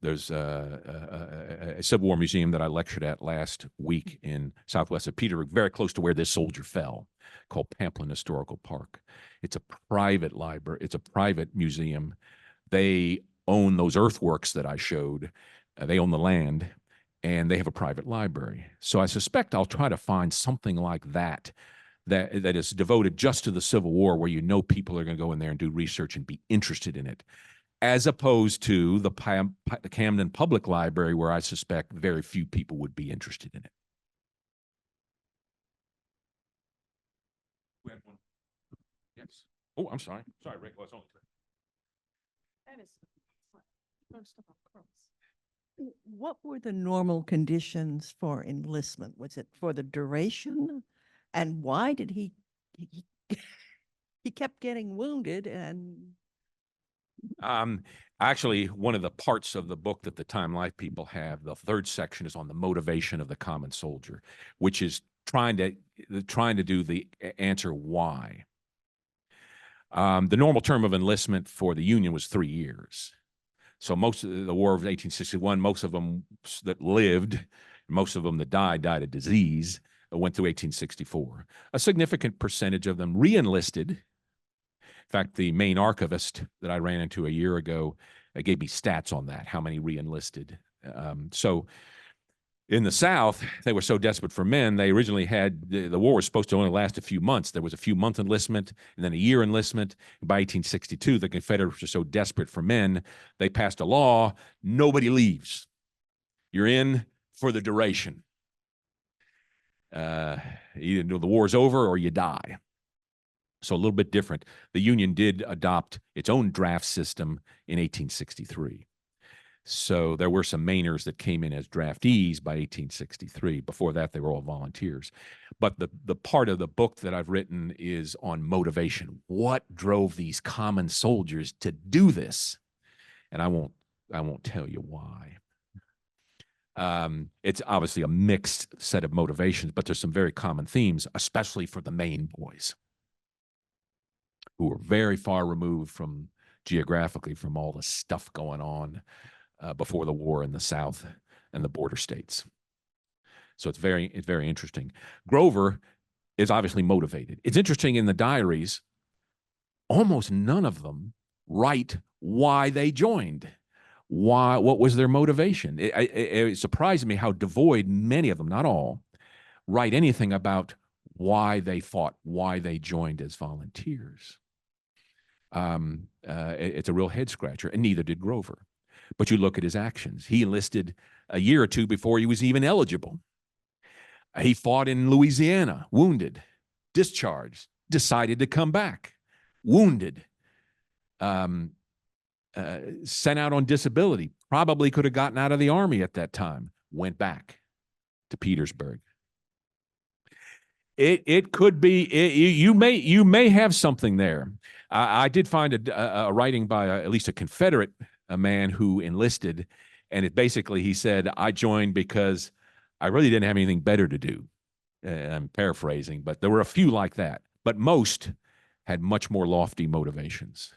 There's a Civil War museum that I lectured at last week in southwest of Petersburg, very close to where this soldier fell, called Pamplin Historical Park. It's a private library. It's a private museum. They own those earthworks that I showed. They own the land, and they have a private library. So I suspect I'll try to find something like that is devoted just to the Civil War, where you know people are going to go in there and do research and be interested in it, as opposed to the Camden Public Library, where I suspect very few people would be interested in it. We had one. Yes. Oh, I'm sorry. Sorry, Rick. Well, it's only What were the normal conditions for enlistment? Was it for the duration? And why did he kept getting wounded? And actually, one of the parts of the book that the Time Life people have, the 3rd section, is on the motivation of the common soldier, which is trying to do the answer why. The normal term of enlistment for the Union was 3 years. So most of the War of 1861, most of them that lived, most of them that died of disease, went through 1864. A significant percentage of them re-enlisted. In fact, the Maine archivist that I ran into a year ago gave me stats on that, how many re-enlisted. So in the South, they were so desperate for men, they originally had, the war was supposed to only last a few months. There was a few-month enlistment and then a year enlistment. By 1862, the Confederates were so desperate for men, they passed a law, nobody leaves. You're in for the duration. Either the war's over or you die. So a little bit different. The Union did adopt its own draft system in 1863. So there were some Mainers that came in as draftees by 1863. Before that, they were all volunteers. But the part of the book that I've written is on motivation. What drove these common soldiers to do this? And I won't tell you why. It's obviously a mixed set of motivations, but there's some very common themes, especially for the Maine boys, who were very far removed from geographically from all the stuff going on before the war in the South and the border states. So it's very interesting. Grover is obviously motivated. It's interesting, in the diaries, almost none of them write why they joined. What was their motivation? It surprised me how devoid many of them, not all, write anything about why they fought, why they joined as volunteers. It's a real head scratcher, and neither did Grover. But you look at his actions. He enlisted a year or two before he was even eligible. He fought in Louisiana, wounded, discharged, decided to come back, wounded, sent out on disability, probably could have gotten out of the army at that time, went back to Petersburg. It could be, you may have something there. I did find a writing by at least a Confederate man who enlisted, and it basically, he said, I joined because I really didn't have anything better to do. I'm paraphrasing, but there were a few like that, but most had much more lofty motivations.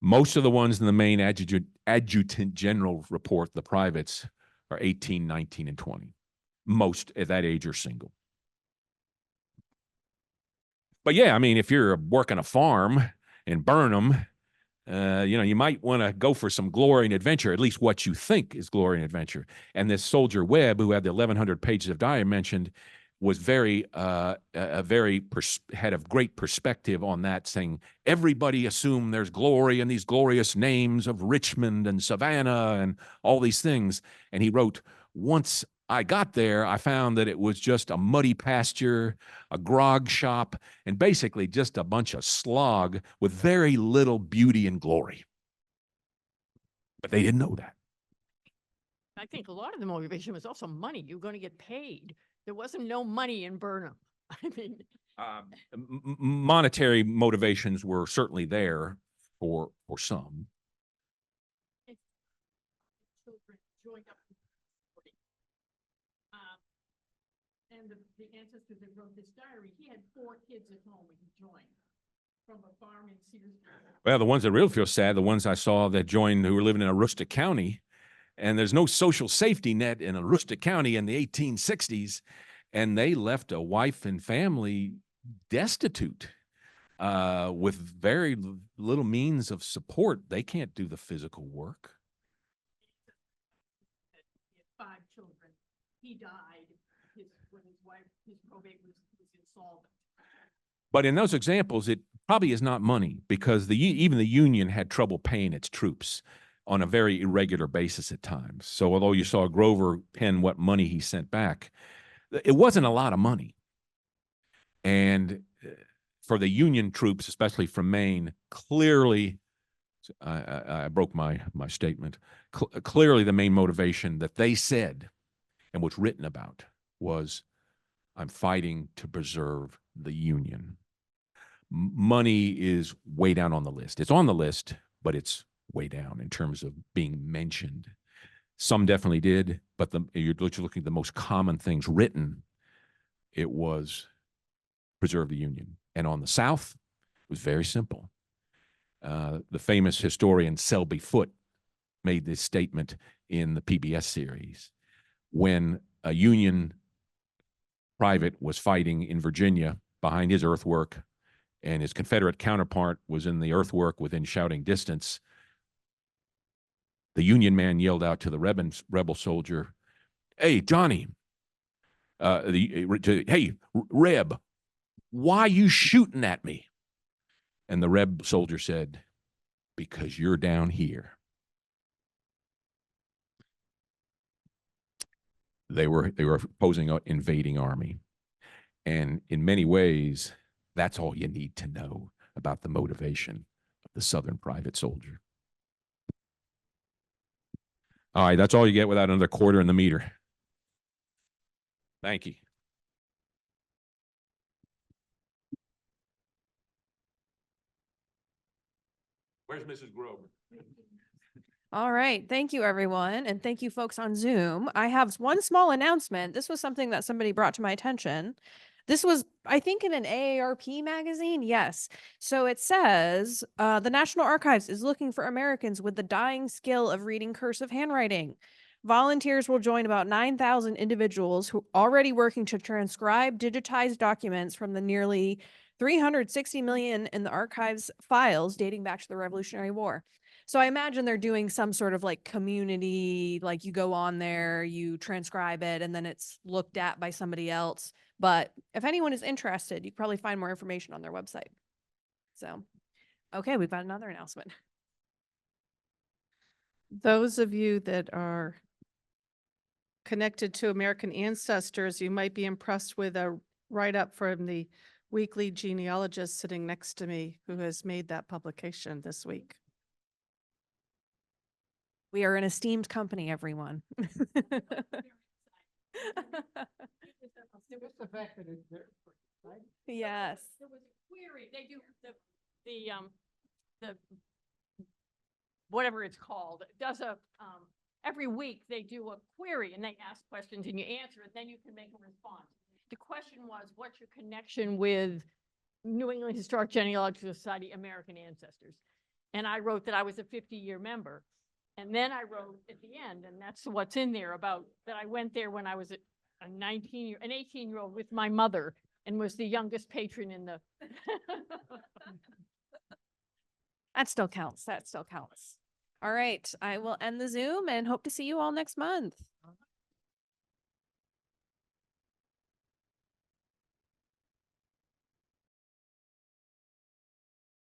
Most of the ones in the Maine Adjutant General report, the privates, are 18, 19, and 20. Most at that age are single. But yeah, I mean, if you're working a farm in Burnham, you might want to go for some glory and adventure, at least what you think is glory and adventure. And this soldier Webb, who had the 1,100 pages of diary mentioned, was had a great perspective on that, saying everybody assume there's glory in these glorious names of Richmond and Savannah and all these things. And he wrote, once I got there, I found that it was just a muddy pasture, a grog shop, and basically just a bunch of slog with very little beauty and glory. But they didn't know that. I think a lot of the motivation was also money. You're going to get paid. There wasn't no money in Burnham. I mean, monetary motivations were certainly there for some. children joined up. And the ancestors that wrote this diary, he had 4 kids at home when he joined from a farm in Sears. Well, the ones that really feel sad, the ones I saw that joined who were living in Urquia County, and there's no social safety net in Urquia County in the 1860s, and they left a wife and family destitute with very little means of support. They can't do the physical work. He had 5 children. He died when his wife, his probate was insolvent. But in those examples, it probably is not money, because even the Union had trouble paying its troops on a very irregular basis at times. So although you saw Grover pen what money he sent back, it wasn't a lot of money. And for the Union troops, especially from Maine, clearly, I broke my statement, clearly the main motivation that they said and was written about was, I'm fighting to preserve the Union. Money is way down on the list. It's on the list, but it's way down in terms of being mentioned. Some definitely did, but you're looking at the most common things written, it was preserve the Union. And on the South, it was very simple. The famous historian Selby Foote made this statement in the PBS series. When a Union private was fighting in Virginia behind his earthwork, and his Confederate counterpart was in the earthwork within shouting distance, the Union man yelled out to the rebel soldier, "Hey, Johnny, hey, Reb, why you shooting at me?" And the Reb soldier said, "Because you're down here." They were opposing an invading army. And in many ways, that's all you need to know about the motivation of the Southern private soldier. All right, that's all you get without another quarter in the meter. Thank you. Where's Mrs. Grover? All right. Thank you, everyone. And thank you, folks on Zoom. I have one small announcement. This was something that somebody brought to my attention. This was, I think, in an AARP magazine. Yes. So it says the National Archives is looking for Americans with the dying skill of reading cursive handwriting. Volunteers will join about 9,000 individuals who are already working to transcribe digitized documents from the nearly 360 million in the archives files dating back to the Revolutionary War. So I imagine they're doing some sort of like community, like you go on there, you transcribe it, and then it's looked at by somebody else. But if anyone is interested, you can probably find more information on their website. So, okay, we've got another announcement. Those of you that are connected to American ancestors, you might be impressed with a write-up from the weekly genealogist sitting next to me who has made that publication this week. We are an esteemed company, everyone. Yes. There was a query, they do the whatever it's called, it does every week they do a query and they ask questions and you answer it, then you can make a response. The question was, what's your connection with New England Historic Genealogical Society American Ancestors? And I wrote that I was a 50-year member. And then I wrote at the end, and that's what's in there about that I went there when I was an 18-year-old with my mother and was the youngest patron in the. That still counts. That still counts. All right. I will end the Zoom and hope to see you all next month.